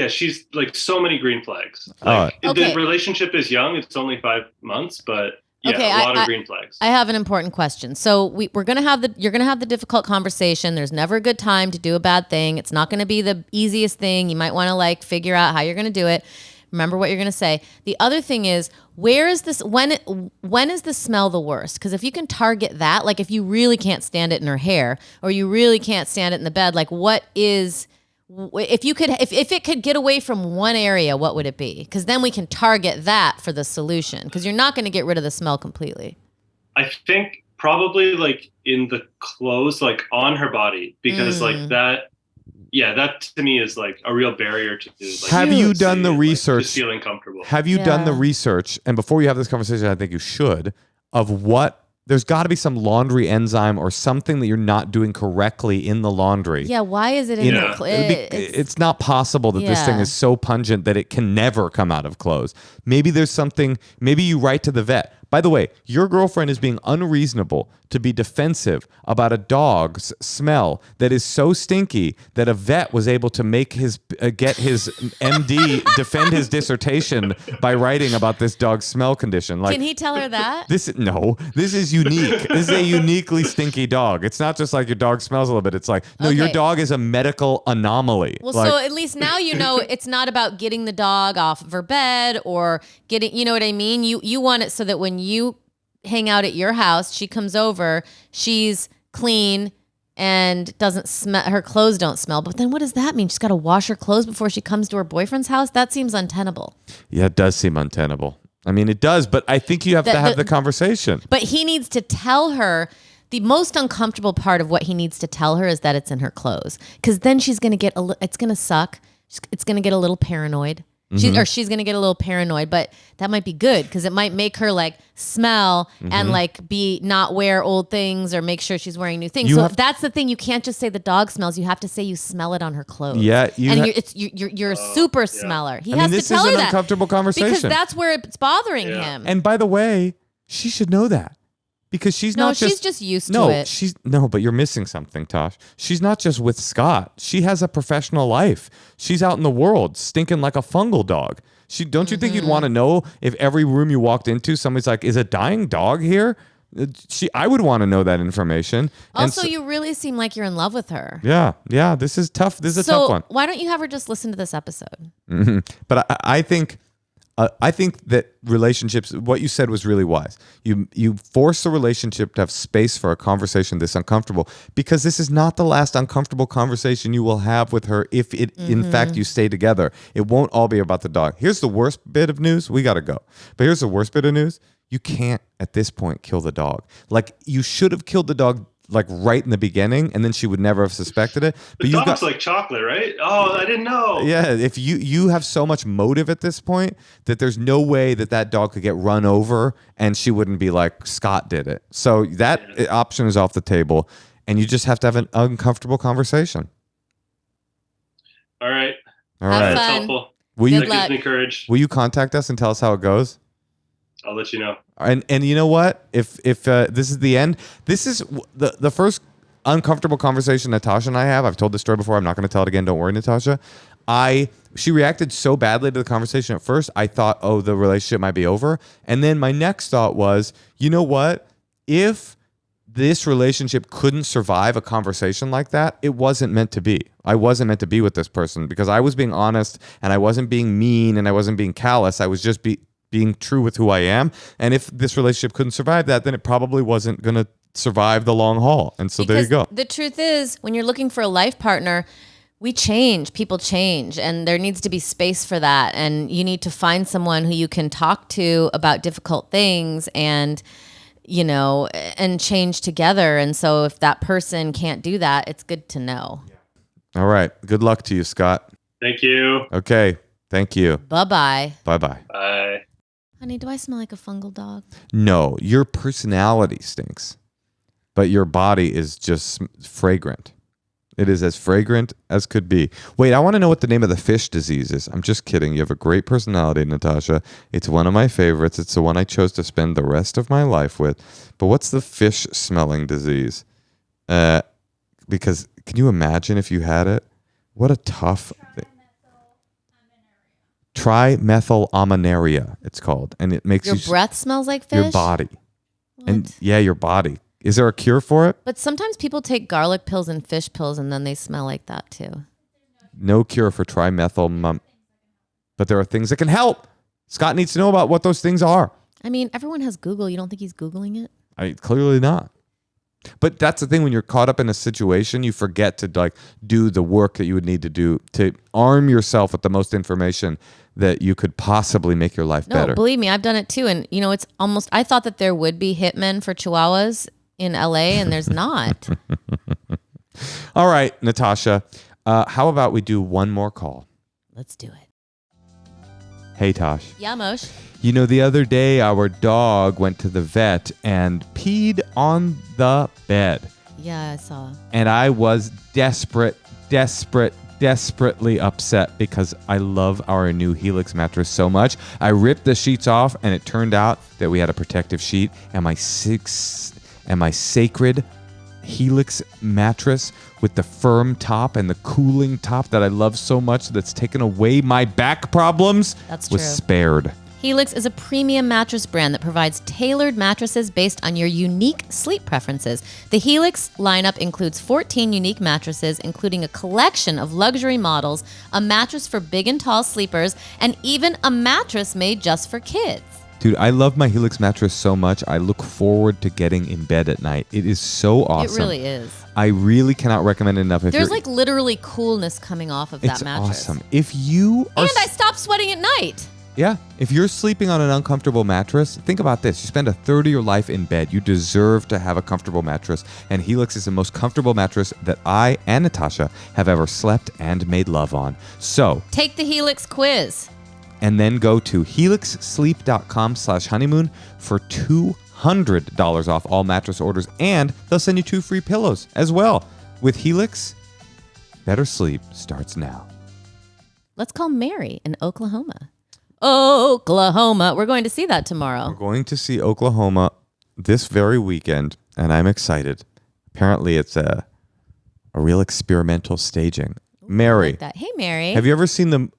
She's like so many green flags. The relationship is young. It's only 5 months, but yeah, a lot of green flags. I have an important question. So you're going to have the difficult conversation. There's never a good time to do a bad thing. It's not going to be the easiest thing. You might want to like figure out how you're going to do it. Remember what you're going to say. The other thing is, where is this, when is the smell the worst? Because if you can target that, like if you really can't stand it in her hair or you really can't stand it in the bed, like what is, if it could get away from one area, what would it be? Because then we can target that for the solution. Because you're not going to get rid of the smell completely. I think probably like in the clothes, like on her body, because like that to me is like a real barrier to do. Like, have you done the research? Just feeling comfortable. Have you done the research? And before you have this conversation, I think you should, of what there's got to be some laundry enzyme or something that you're not doing correctly in the laundry. Yeah, why is it in Yeah. It's not possible that this thing is so pungent that it can never come out of clothes. Maybe there's something, maybe you write to the vet. By the way, your girlfriend is being unreasonable to be defensive about a dog's smell that is so stinky that a vet was able to make get his MD defend his dissertation by writing about this dog's smell condition. Like, can he tell her that? this is unique. This is a uniquely stinky dog. It's not just like your dog smells a little bit. It's like, no, your dog is a medical anomaly. Well, like, so at least now you know it's not about getting the dog off of her bed or getting, you know what I mean? You want it so that when you hang out at your house, she comes over, she's clean and doesn't smell, her clothes don't smell. But then what does that mean? She's got to wash her clothes before she comes to her boyfriend's house? That seems untenable. Yeah, it does seem untenable. I mean, it does, but I think you have to have the conversation. But he needs to tell her. The most uncomfortable part of what he needs to tell her is that it's in her clothes. Because then she's going to get, it's going to suck. It's going to get a little paranoid. She's going to get a little paranoid, but that might be good because it might make her like smell and like be not wear old things or make sure she's wearing new things. That's the thing. You can't just say the dog smells. You have to say you smell it on her clothes. Yeah. You're a super smeller. He has to tell her that. This is an uncomfortable conversation. Because that's where it's bothering him. And by the way, she should know that. Because she's not just... No, she's just used to it. But you're missing something, Tosh. She's not just with Scott. She has a professional life. She's out in the world stinking like a fungal dog. Don't you think you'd want to know if every room you walked into, somebody's like, is a dying dog here? I would want to know that information. Also, you really seem like you're in love with her. Yeah. This is tough. This is a tough one. Why don't you have her just listen to this episode? But I think that relationships, what you said was really wise. You force the relationship to have space for a conversation this uncomfortable, because this is not the last uncomfortable conversation you will have with her if in fact you stay together. It won't all be about the dog. Here's the worst bit of news. We got to go. But here's the worst bit of news. You can't at this point kill the dog. Like, you should have killed the dog like right in the beginning, and then she would never have suspected it. But the dog's like chocolate, right? Oh, I didn't know. Yeah, if you have so much motive at this point that there's no way that dog could get run over and she wouldn't be like, Scott did it. So that option is off the table, and you just have to have an uncomfortable conversation. All right. Have That's fun. helpful. Good That luck. gives me courage. Will you contact us and tell us how it goes? I'll let you know. And you know what? If this is the end, this is the first uncomfortable conversation Natasha and I have. I've told this story before. I'm not going to tell it again. Don't worry, Natasha. She reacted so badly to the conversation at first. I thought, oh, the relationship might be over. And then my next thought was, you know what? If this relationship couldn't survive a conversation like that, it wasn't meant to be. I wasn't meant to be with this person because I was being honest and I wasn't being mean and I wasn't being callous. I was just being true with who I am. And if this relationship couldn't survive that, then it probably wasn't going to survive the long haul. And so there you go. The truth is, when you're looking for a life partner, we change, people change, and there needs to be space for that. And you need to find someone who you can talk to about difficult things and, you know, and change together. And so if that person can't do that, it's good to know. All right. Good luck to you, Scott. Thank you. Okay. Thank you. Bye-bye. Bye-bye. Bye. Honey, do I smell like a fungal dog? No, your personality stinks, but your body is just fragrant. It is as fragrant as could be. Wait, I want to know what the name of the fish disease is. I'm just kidding. You have a great personality, Natasha. It's one of my favorites. It's the one I chose to spend the rest of my life with. But what's the fish smelling disease? Because can you imagine if you had it? What a tough thing. Trimethylammonaria, it's called. And it makes Your breath smells like fish? your body. What? And yeah, your body. Is there a cure for it? But sometimes people take garlic pills and fish pills and then they smell like that too. No cure for but there are things that can help. Scott needs to know about what those things are. I mean, everyone has Google. You don't think he's Googling it? Clearly not. But that's the thing, when you're caught up in a situation, you forget to like do the work that you would need to do to arm yourself with the most information that you could possibly make your life better. No, believe me, I've done it too. And you know, it's almost, I thought that there would be hitmen for Chihuahuas in LA and there's not. All right, Natasha, how about we do one more call? Let's do it. Hey, Tosh. Yeah, Moshe. You know, the other day our dog went to the vet and peed on the bed. Yeah, I saw. And I was desperately upset because I love our new Helix mattress so much. I ripped the sheets off and it turned out that we had a protective sheet, and my sacred Helix mattress with the firm top and the cooling top that I love so much that's taken away my back problems That's was true. spared. Helix is a premium mattress brand that provides tailored mattresses based on your unique sleep preferences. The Helix lineup includes 14 unique mattresses, including a collection of luxury models, a mattress for big and tall sleepers, and even a mattress made just for kids. Dude, I love my Helix mattress so much. I look forward to getting in bed at night. It is so awesome. It really is. I really cannot recommend it enough. There's like literally coolness coming off of that it's mattress. awesome. If you are And I stopped sweating at night. Yeah. If you're sleeping on an uncomfortable mattress, think about this. You spend a third of your life in bed. You deserve to have a comfortable mattress. And Helix is the most comfortable mattress that I and Natasha have ever slept and made love on. So Take the Helix quiz. and then go to helixsleep.com/honeymoon for $200 off all mattress orders. And they'll send you 2 free pillows as well. With Helix, better sleep starts now. Let's call Mary in Oklahoma. Oklahoma. We're going to see that We're tomorrow. going to see Oklahoma this very weekend, and I'm excited. Apparently, it's a real experimental staging. Mary, Like that. Hey, Mary. have you ever seen the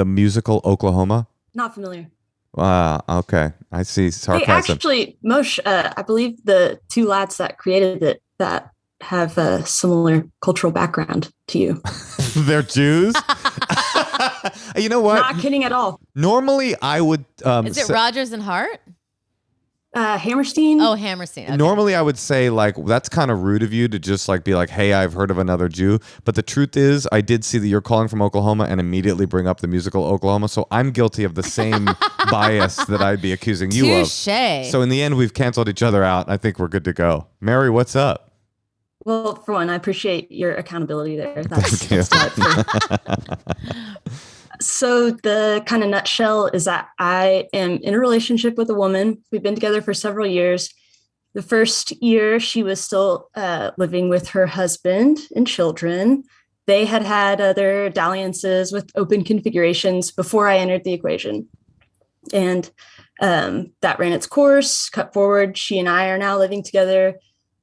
musical Oklahoma? Not familiar. Okay. I see Hey, sarcasm. actually, Moshe, I believe the 2 lads that created it that have a similar cultural background to you. They're Jews? You know what? Not kidding at all. Normally, I would... Is it Rogers and Hart? Hammerstein. Oh, Hammerstein. Okay. Normally, I would say, like, that's kind of rude of you to just, like, be like, hey, I've heard of another Jew. But the truth is, I did see that you're calling from Oklahoma and immediately bring up the musical Oklahoma. So I'm guilty of the same bias that I'd be accusing you of. Touche. So in the end, we've canceled each other out. I think we're good to go. Mary, what's up? Well, for one, I appreciate your accountability there. Thank you. That's delightful. So the kind of nutshell is that I am in a relationship with a woman. We've been together for several years. The first year, she was still living with her husband and children. They had had other dalliances with open configurations before I entered the equation. And that ran its course. Cut forward, she and I are now living together.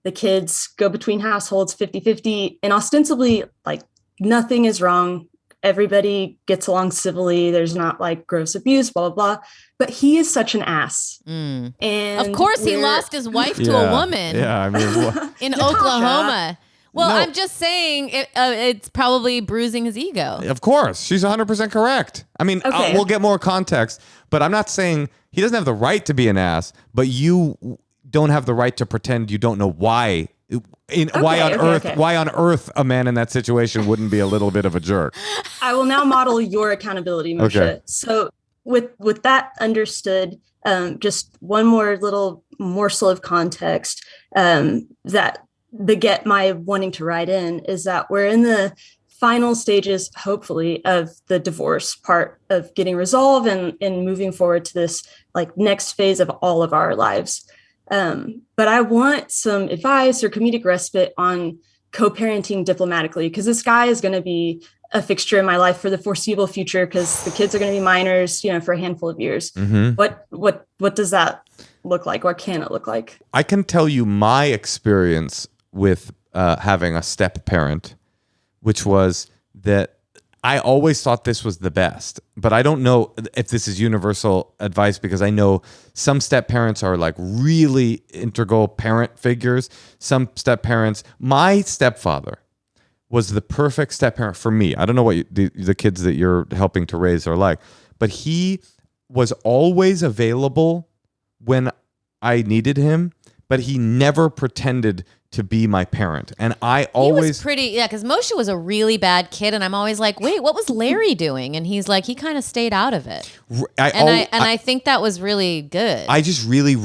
The kids go between households 50-50, and ostensibly, like, nothing is wrong. Everybody gets along civilly. There's not like gross abuse, blah, blah, blah. But he is such an ass. Mm. And Of course, he lost his wife to a woman Yeah, I mean, in Natasha. Oklahoma. Well, No. I'm just saying it's probably bruising his ego. of course. She's 100% correct. I mean, Okay. we'll get more context, but I'm not saying he doesn't have the right to be an ass, but you don't have the right to pretend you don't know why. Why on earth a man in that situation wouldn't be a little bit of a jerk? I will now model your accountability, Moshe. Okay. So with that understood, just one more little morsel of context that beget my wanting to write in is that we're in the final stages, hopefully, of the divorce part of getting resolved and moving forward to this like next phase of all of our lives. But I want some advice or comedic respite on co-parenting diplomatically, because this guy is going to be a fixture in my life for the foreseeable future, because the kids are going to be minors, for a handful of years. Mm-hmm. What does that look like? What can it look like? I can tell you my experience with having a step parent, which was that I always thought this was the best, but I don't know if this is universal advice, because I know some step parents are like really integral parent figures. Some step parents, my stepfather was the perfect step parent for me. I don't know what the kids that you're helping to raise are like, but he was always available when I needed him, but he never pretended to be my parent. And I He always... was pretty, yeah, because Moshe was a really bad kid, and I'm always like, wait, what was Larry doing? And he's like, he kind of stayed out of it. I think that was really good. I just really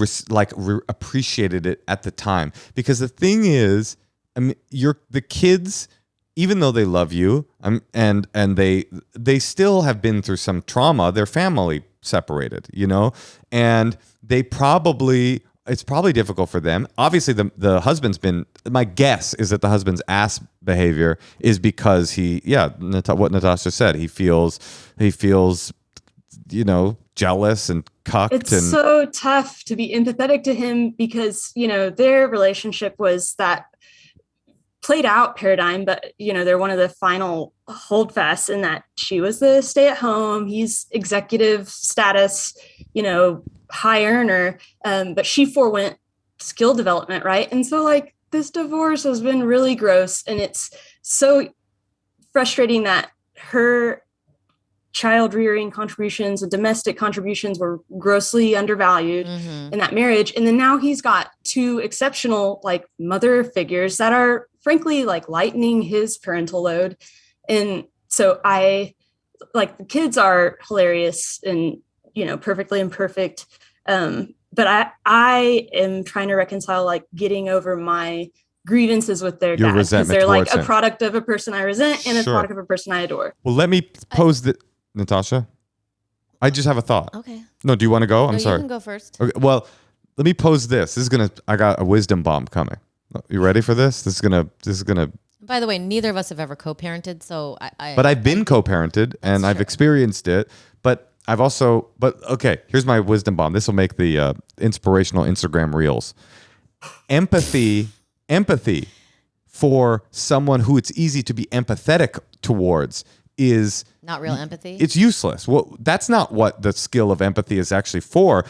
appreciated it at the time, because the thing is, I mean, the kids, even though they love you, and they still have been through some trauma. Their family separated, you know, and it's probably difficult for them. Obviously, the husband's been. My guess is that the husband's ass behavior is because what Natasha said. He feels, you know, jealous and cucked. It's so tough to be empathetic to him because, you know, their relationship was that played out paradigm, but, you know, they're one of the final holdfasts in that she was the stay at home. He's executive status, you know, high earner, but she forewent skill development, right? And so like this divorce has been really gross, and it's so frustrating that her child rearing contributions and domestic contributions were grossly undervalued in that marriage. And then now he's got two exceptional like mother figures that are frankly like lightening his parental load. And so I like the kids are hilarious and, you know, perfectly imperfect. But I am trying to reconcile like getting over my grievances with their dad, because they're like a product of a person I resent and a product of a person I adore. Well, let me pose Natasha, I just have a thought. Okay. No, do you want to go? I'm sorry. You can go first. Okay. Well, let me pose this. I got a wisdom bomb coming. You ready for this? This is gonna. By the way, neither of us have ever co-parented, so But I've been co-parented and I've experienced it. But okay, here's my wisdom bomb. This will make the inspirational Instagram reels. Empathy for someone who it's easy to be empathetic towards is not real empathy. It's useless. Well, that's not what the skill of empathy is actually for.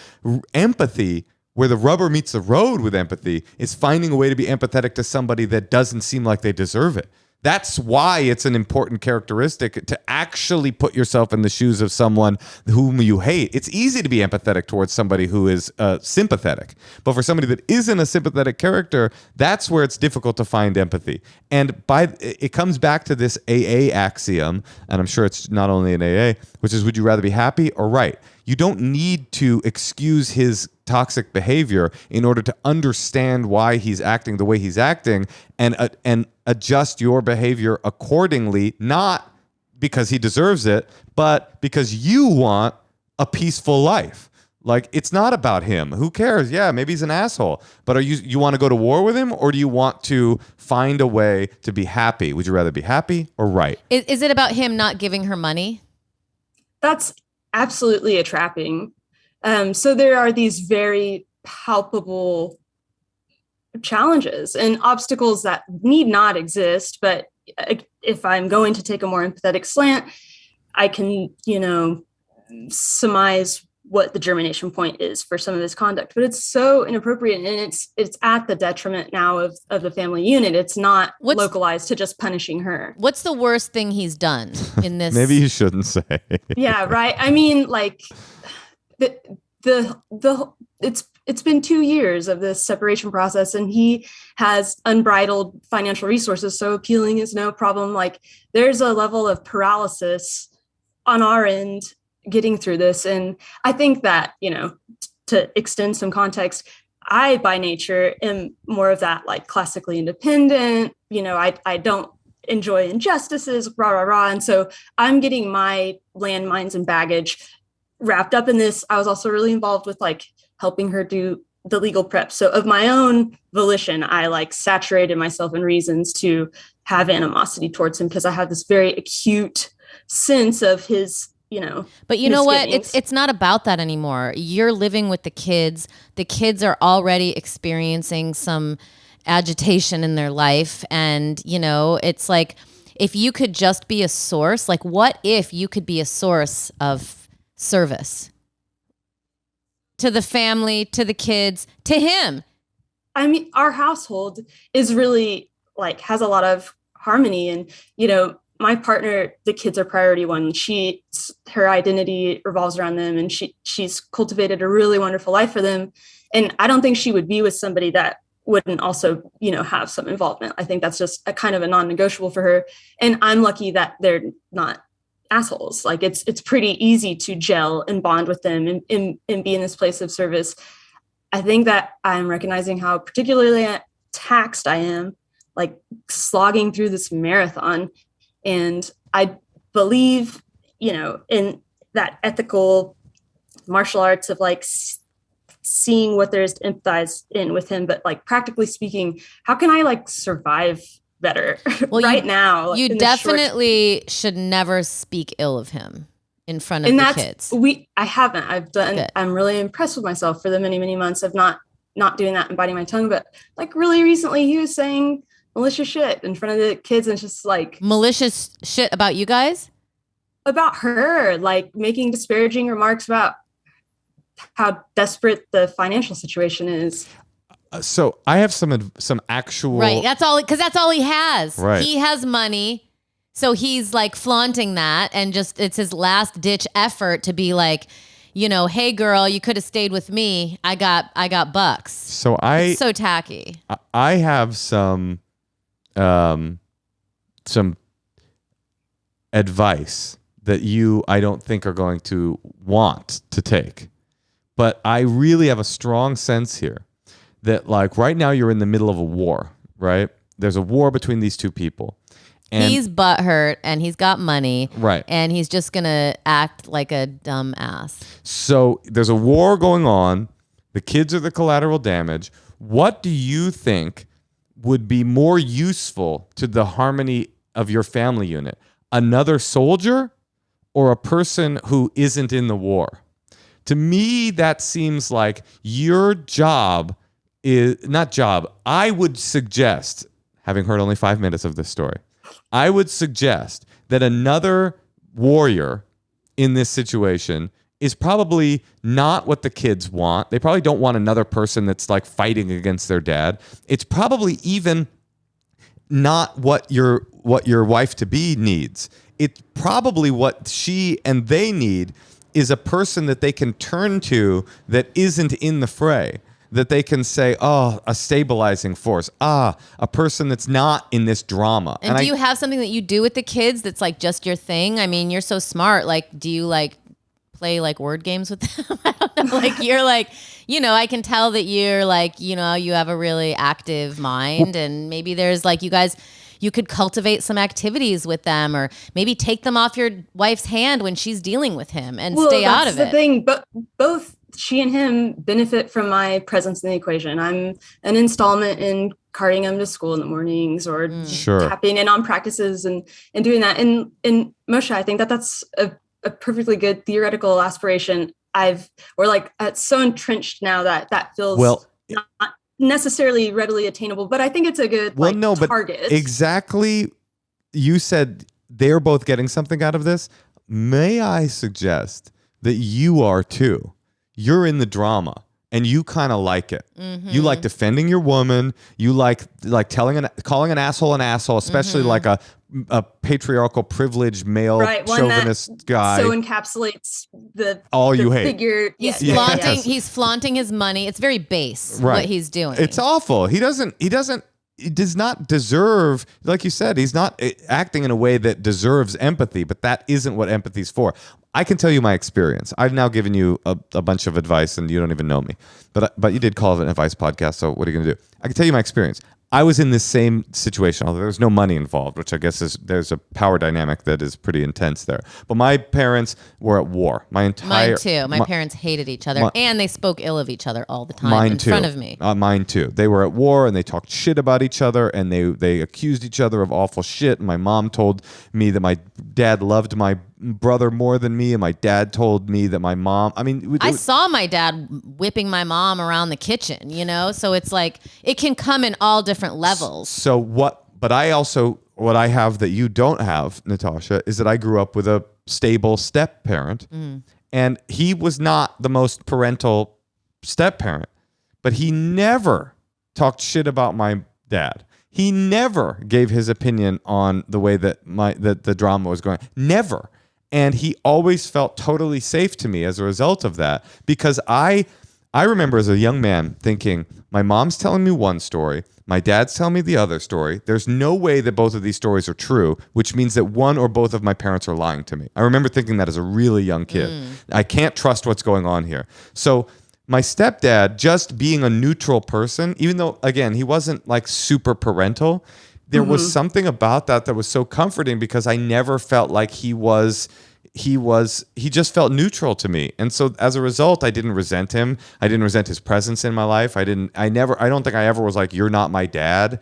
Empathy, where the rubber meets the road with empathy, is finding a way to be empathetic to somebody that doesn't seem like they deserve it. That's why it's an important characteristic to actually put yourself in the shoes of someone whom you hate. It's easy to be empathetic towards somebody who is sympathetic. But for somebody that isn't a sympathetic character, that's where it's difficult to find empathy. And it comes back to this AA axiom, and I'm sure it's not only an AA, which is, would you rather be happy or right? You don't need to excuse his toxic behavior in order to understand why he's acting the way he's acting and adjust your behavior accordingly, not because he deserves it, but because you want a peaceful life. Like, it's not about him. Who cares? Yeah, maybe he's an asshole. But you want to go to war with him, or do you want to find a way to be happy? Would you rather be happy or right? Is it about him not giving her money? That's absolutely a trapping. So there are these very palpable challenges and obstacles that need not exist. But if I'm going to take a more empathetic slant, I can, you know, surmise what the germination point is for some of this conduct. But it's so inappropriate, and it's at the detriment now of the family unit. It's not localized to just punishing her. What's the worst thing he's done in this? Maybe you shouldn't say. Yeah, right. I mean, like it's been 2 years of this separation process, and he has unbridled financial resources. So appealing is no problem. Like, there's a level of paralysis on our end getting through this. And I think that, you know, to extend some context, I by nature am more of that like classically independent, you know, I don't enjoy injustices, rah, rah, rah. And so I'm getting my landmines and baggage wrapped up in this. I was also really involved with like helping her do the legal prep. So of my own volition, I like saturated myself in reasons to have animosity towards him, because I have this very acute sense of his, you know. But you know what? It's not about that anymore. You're living with the kids. The kids are already experiencing some agitation in their life. And, you know, it's like, if you could just be a source, like what if you could be a source of service to the family, to the kids, to him? I mean, our household is really like has a lot of harmony, and, you know, my partner, the kids are priority one. Her identity revolves around them, and she's cultivated a really wonderful life for them. And I don't think she would be with somebody that wouldn't also, you know, have some involvement. I think that's just a kind of a non-negotiable for her. And I'm lucky that they're not assholes. Like, it's pretty easy to gel and bond with them and be in this place of service. I think that I'm recognizing how particularly taxed I am, like slogging through this marathon. And I believe, you know, in that ethical martial arts of like seeing what there is to empathize in with him. But like practically speaking, how can I like survive better now? Like, you definitely should never speak ill of him in front of the kids. I haven't. I'm really impressed with myself for the many, many months of not doing that and biting my tongue. But like really recently he was saying malicious shit in front of the kids, and it's just like malicious shit about you guys? About her, like making disparaging remarks about how desperate the financial situation is. So I have some actual... Right, that's all he has. Right. He has money, so he's like flaunting that, and just it's his last ditch effort to be like, you know, hey girl, you could have stayed with me. I got bucks. So it's so tacky. I have some advice that I don't think are going to want to take. But I really have a strong sense here that like right now you're in the middle of a war, right? There's a war between these two people. And he's butthurt and he's got money. Right. And he's just going to act like a dumb ass. So there's a war going on. The kids are the collateral damage. What do you think would be more useful to the harmony of your family unit? Another soldier or a person who isn't in the war? To me, that seems like your job is not job. I would suggest, having heard only 5 minutes of this story, I would suggest that another warrior in this situation is probably not what the kids want. They probably don't want another person that's like fighting against their dad. It's probably even not what your wife-to-be needs. It's probably what she and they need is a person that they can turn to that isn't in the fray, that they can say, oh, a stabilizing force, a person that's not in this drama. And do you have something that you do with the kids that's like just your thing? I mean, you're so smart. Like, do you like play like word games with them? I don't know. Like, you're like, you know, I can tell that you're like, you know, you have a really active mind, and maybe there's like you could cultivate some activities with them, or maybe take them off your wife's hand when she's dealing with him and stay out of it. That's the thing. But both she and him benefit from my presence in the equation. I'm an installment in carting him to school in the mornings, or tapping in on practices and doing that. And Moshe, I think that's a perfectly good theoretical aspiration. It's so entrenched now that feels not necessarily readily attainable, but I think it's a good target. But exactly, you said they're both getting something out of this. May I suggest that you are too? You're in the drama and you kind of like it. Mm-hmm. You like defending your woman. You like calling an asshole, especially like a patriarchal, privileged male chauvinist guy. So encapsulates all you hate. Figure. He's flaunting his money. It's very base what he's doing. It's awful. He does not deserve, like you said, he's not acting in a way that deserves empathy, but that isn't what empathy's for. I can tell you my experience. I've now given you a bunch of advice and you don't even know me, but you did call it an advice podcast. So what are you going to do? I can tell you my experience. I was in this same situation, although there was no money involved, which I guess there's a power dynamic that is pretty intense there. But my parents were at war. Mine too. My parents hated each other, and they spoke ill of each other all the time front of me. Mine too. They were at war, and they talked shit about each other, and they accused each other of awful shit. My mom told me that my dad loved my brother more than me, and my dad told me that my mom, I saw my dad whipping my mom around the kitchen, you know? So it's like, it can come in all different levels. But what I have that you don't have, Natasha, is that I grew up with a stable step parent, and he was not the most parental step parent, but he never talked shit about my dad. He never gave his opinion on the way that the drama was going. Never. And he always felt totally safe to me as a result of that, because I remember as a young man thinking, my mom's telling me one story, my dad's telling me the other story. There's no way that both of these stories are true, which means that one or both of my parents are lying to me. I remember thinking that as a really young kid. I can't trust what's going on here. So my stepdad, just being a neutral person, even though, again, he wasn't like super parental, there was something about that was so comforting, because I never felt like he was he just felt neutral to me. And so as a result, I didn't resent him. I didn't resent his presence in my life. I don't think I ever was like, you're not my dad,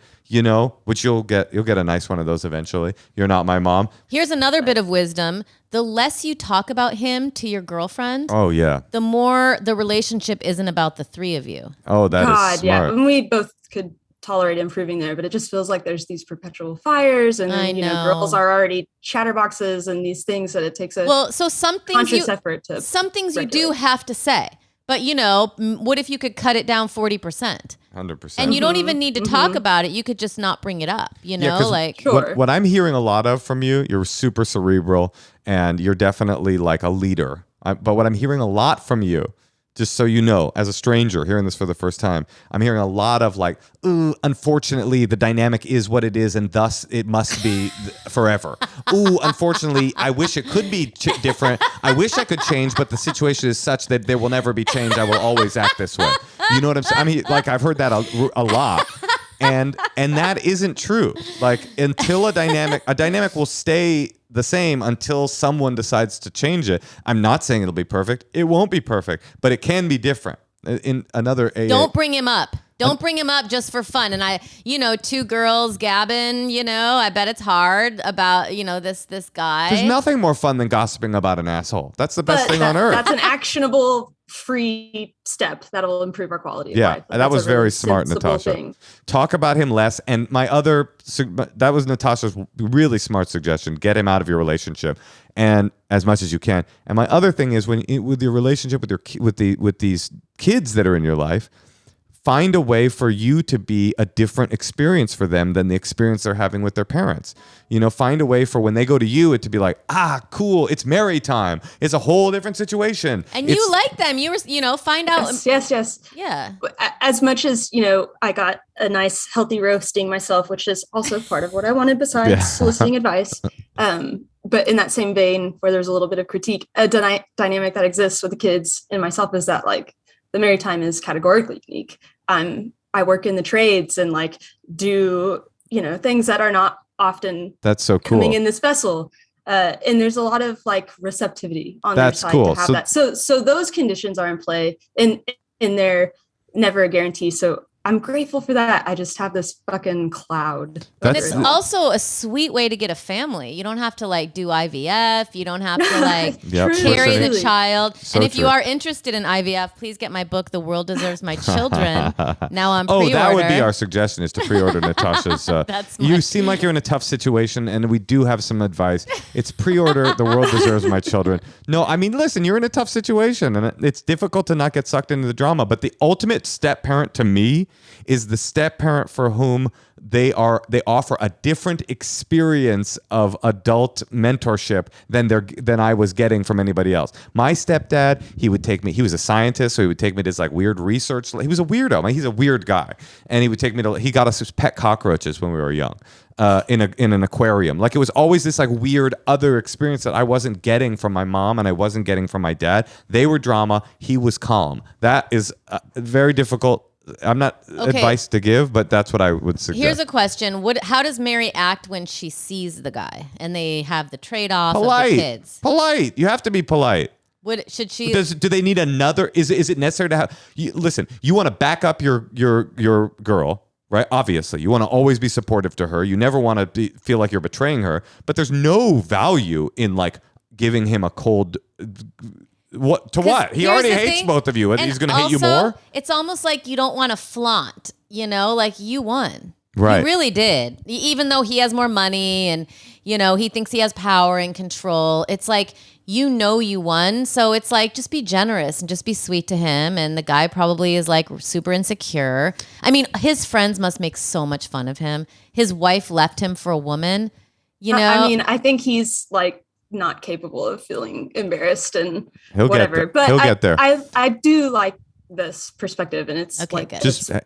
which you'll get a nice one of those eventually. You're not my mom. Here's another bit of wisdom. The less you talk about him to your girlfriend, oh yeah, the more the relationship isn't about the three of you. Oh, that is smart. Yeah. And we both could tolerate improving there, but it just feels like there's these perpetual fires, and then girls are already chatterboxes and these things that it takes a conscious effort to. Some things regulate. you do have to say, but what if you could cut it down 40%? 100%. And you don't even need to talk about it. You could just not bring it up. Sure. What I'm hearing a lot of from you, you're super cerebral and you're definitely like a leader. But what I'm hearing a lot from you, just so you know, as a stranger hearing this for the first time, I'm hearing a lot of like, ooh, unfortunately, the dynamic is what it is, and thus it must be forever. Ooh, unfortunately, I wish it could be different. I wish I could change, but the situation is such that there will never be change. I will always act this way. You know what I'm saying? I mean, like I've heard that a lot. And that isn't true. Like until a dynamic will stay the same until someone decides to change it. I'm not saying it'll be perfect. It won't be perfect, but it can be different. In another AA. Don't bring him up. Don't bring him up just for fun. And two girls gabbing, I bet it's hard about, this guy. There's nothing more fun than gossiping about an asshole. That's the best thing on earth. That's an actionable free step that'll improve our quality of life. That was very smart, Natasha. Thing. Talk about him less. And that was Natasha's really smart suggestion. Get him out of your relationship, and as much as you can. And my other thing is with your relationship with these kids that are in your life, find a way for you to be a different experience for them than the experience they're having with their parents. Find a way for when they go to you, it to be like, cool, it's Mary time. It's a whole different situation. And you like them. You were, find out. Yes. Yeah. As much as, I got a nice healthy roasting myself, which is also part of what I wanted besides soliciting advice. But in that same vein, where there's a little bit of critique, a dynamic that exists with the kids and myself is that like, the Mary time is categorically unique. I work in the trades and like do, things that are not often that's so cool coming in this vessel. And there's a lot of like receptivity on that's their side cool. to have that. So those conditions are in play and they're never a guarantee. So I'm grateful for that. I just have this fucking cloud. And it's also a sweet way to get a family. You don't have to like do IVF. You don't have to like carry the child. So and if you are interested in IVF, please get my book, The World Deserves My Children. Now on pre-order. That would be our suggestion, is to pre-order Natasha's. You seem like you're in a tough situation, and we do have some advice. It's pre-order The World Deserves My Children. No, I mean, listen, you're in a tough situation, and it's difficult to not get sucked into the drama, but the ultimate step parent to me is the step parent for whom they offer a different experience of adult mentorship than I was getting from anybody else. My stepdad, he would take me, he was a scientist, so he would take me to this like weird research. He was a weirdo. I mean, he's a weird guy. And he would take me he got us his pet cockroaches when we were young. In an aquarium. Like it was always this like weird other experience that I wasn't getting from my mom and I wasn't getting from my dad. They were drama. He was calm. That is very difficult. I'm not advice to give, but that's what I would suggest. Here's a question. How does Mary act when she sees the guy and they have the trade-off of the kids? Polite. You have to be polite. Should she? Do they need another? Is it necessary to have? Listen, you want to back up your girl, right? Obviously, you want to always be supportive to her. You never want to feel like you're betraying her. But there's no value in like giving him a cold. What? He already hates both of you. He's going to hate you more. It's almost like you don't want to flaunt. Like you won. Right. He really did. Even though he has more money and he thinks he has power and control. It's like you won. So it's like just be generous and just be sweet to him. And the guy probably is like super insecure. I mean, his friends must make so much fun of him. His wife left him for a woman. I mean, I think he's like not capable of feeling embarrassed and he'll whatever. But he'll get there. I do like this perspective, and it's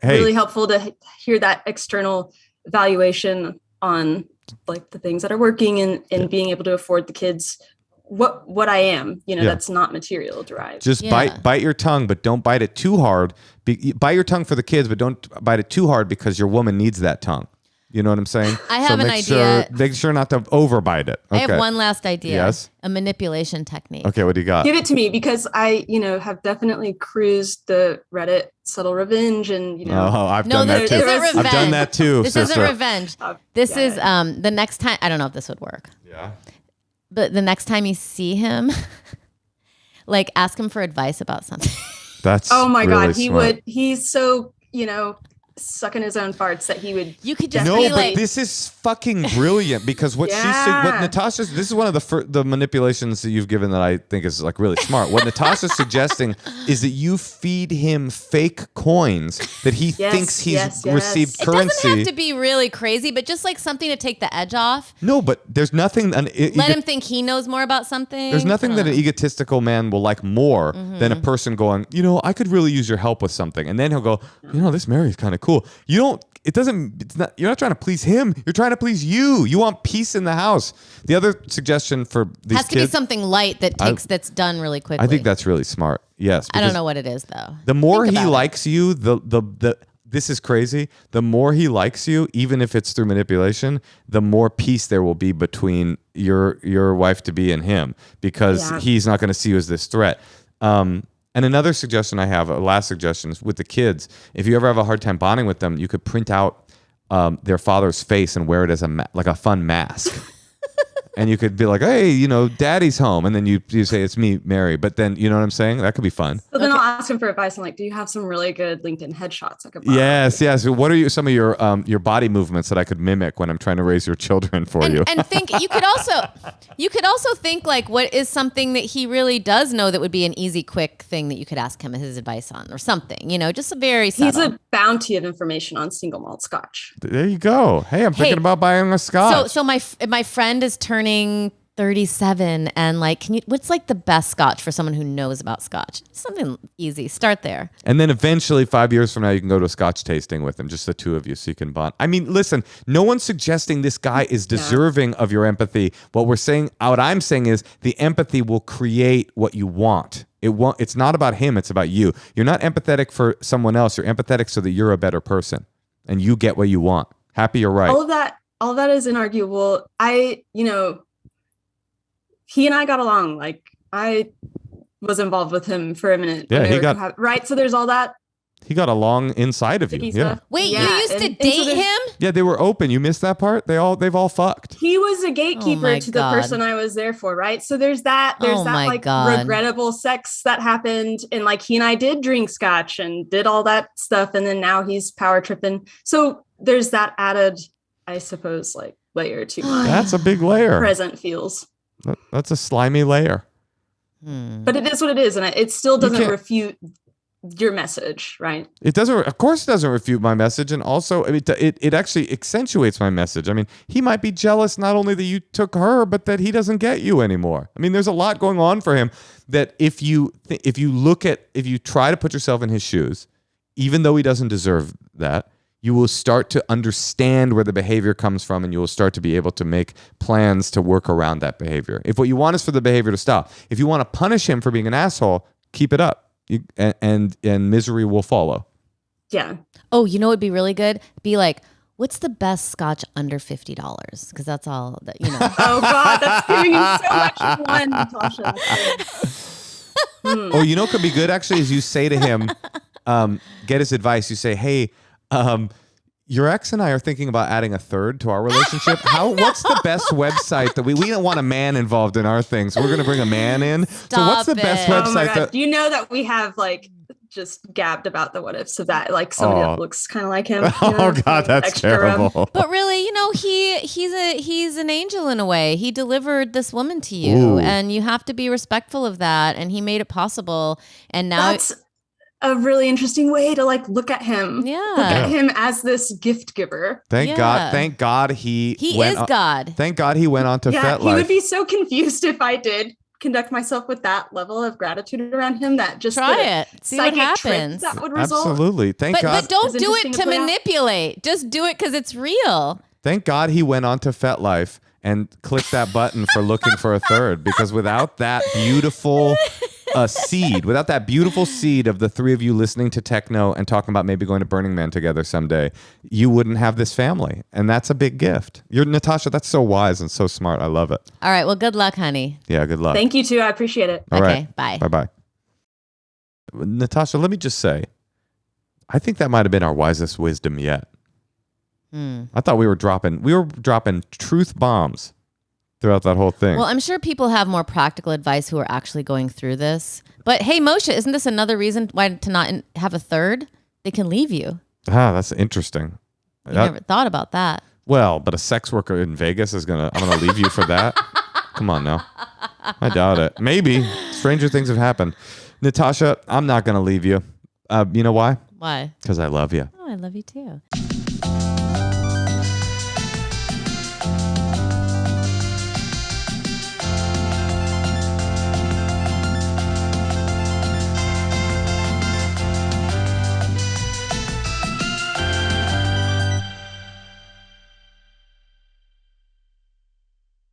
really helpful to hear that external valuation on like the things that are working and being able to afford the kids what I am, that's not material derived. Just bite your tongue, but don't bite it too hard. Bite your tongue for the kids, but don't bite it too hard because your woman needs that tongue. You know what I'm saying? I have an make idea. Make sure not to overbite it. Okay. I have one last idea. Yes. A manipulation technique. Okay, what do you got? Give it to me because I, have definitely cruised the Reddit subtle revenge and, Oh, I've done that this too. isn't revenge. I've done that too, This sister. isn't revenge. This is the next time. I don't know if this would work. Yeah. But the next time you see him, like ask him for advice about something. That's oh my really God, he smart. would. He's so, sucking his own farts that he would. You could just No, be but like, this is fucking brilliant because what what Natasha's, this is one of the manipulations that you've given that I think is like really smart. What Natasha's suggesting is that you feed him fake coins that he thinks he's received it currency. doesn't have to be really crazy, but just like something to take the edge off. No, but there's nothing. Let him think he knows more about something. There's nothing that an egotistical man will like more than a person going, I could really use your help with something. And then he'll go, this Mary's kind of cool. You're not trying to please him. You're trying to please you. You want peace in the house. The other suggestion for these has to kids, be something light that's done really quickly. I think that's really smart. Yes. I don't know what it is though. The more Think he about likes you, this is crazy. The more he likes you, even if it's through manipulation, the more peace there will be between your wife to be and him because he's not going to see you as this threat. And another suggestion I have, a last suggestion, is with the kids. If you ever have a hard time bonding with them, you could print out their father's face and wear it as like a fun mask. And you could be like, hey, daddy's home. And then you say, it's me, Mary. But then, you know what I'm saying? That could be fun. So then I'll ask him for advice. I'm like, do you have some really good LinkedIn headshots I could borrow? Yes. What are some of your body movements that I could mimic when I'm trying to raise your children for you? And think you could also think like what is something that he really does know that would be an easy, quick thing that you could ask him his advice on or something, just a very subtle. He's a bounty of information on single malt scotch. There you go. Hey, I'm thinking about buying a scotch. So my friend is turning 37 and like, what's like the best scotch for someone who knows about scotch? Something easy. Start there. And then eventually 5 years from now, you can go to a scotch tasting with him, just the two of you, so you can bond. I mean, listen, no one's suggesting this guy is deserving of your empathy. What I'm saying is the empathy will create what you want. It's not about him. It's about you. You're not empathetic for someone else. You're empathetic so that you're a better person and you get what you want. Happy or right. All of that is inarguable. He and I got along. Like I was involved with him for a minute. Yeah, right. So there's all that. He got along inside of you. Yeah. Wait, you used to date him? Yeah, they were open. You missed that part? They've all fucked. He was a gatekeeper to the person I was there for, right? So there's that regrettable sex that happened. And like he and I did drink scotch and did all that stuff. And then now he's power tripping. So there's that added, I suppose, like layer to my That's a big layer. Present feels. That's a slimy layer. But it is what it is. And it still doesn't refute your message, right? Of course it doesn't refute my message. And also it actually accentuates my message. I mean, he might be jealous not only that you took her, but that he doesn't get you anymore. I mean, there's a lot going on for him that if you try to put yourself in his shoes, even though he doesn't deserve that, you will start to understand where the behavior comes from and you will start to be able to make plans to work around that behavior. If what you want is for the behavior to stop, if you want to punish him for being an asshole, keep it up. And misery will follow. Yeah. Oh, you know what'd be really good? Be like, what's the best scotch under $50? Because that's all that Oh God, that's giving him so much in one, Natasha. Oh, could be good actually is you say to him, get his advice. You say, hey, your ex and I are thinking about adding a third to our relationship. What's the best website that we don't want a man involved in our things. So we're going to bring a man in. So what's the best website? Do you know that we have like just gabbed about the what ifs of that? Like somebody that looks kind of like him. Oh God, that's terrible. But really, he's an angel in a way. He delivered this woman to you and you have to be respectful of that. And he made it possible. And now that's a really interesting way to like look at him. Yeah. Look at him as this gift giver. Thank God he is God. Thank God he went on to FetLife. He would be so confused if I did conduct myself with that level of gratitude around him that just try it. See what happens. That would result. Absolutely. Thank God. But don't do it to manipulate. Just do it because it's real. Thank God he went on to FetLife and clicked that button for looking for a third, because without that beautiful a seed, without that beautiful seed of the three of you listening to techno and talking about maybe going to Burning Man together someday, you wouldn't have this family. And that's a big gift. You're Natasha, that's so wise and so smart. I love it. All right. Well, good luck, honey. Yeah, good luck. Thank you too. I appreciate it. All Okay, right. bye. Bye-bye. Natasha, let me just say, I think that might have been our wisest wisdom yet. I thought we were dropping truth bombs throughout that whole thing. Well, I'm sure people have more practical advice who are actually going through this. But hey, Moshe, isn't this another reason why to not have a third? They can leave you. That's interesting. You never thought about that. Well, but a sex worker in Vegas I'm gonna leave you for that? Come on now. I doubt it. Maybe. Stranger things have happened. Natasha, I'm not gonna leave you. You know why? Why? Because I love you. Oh, I love you too.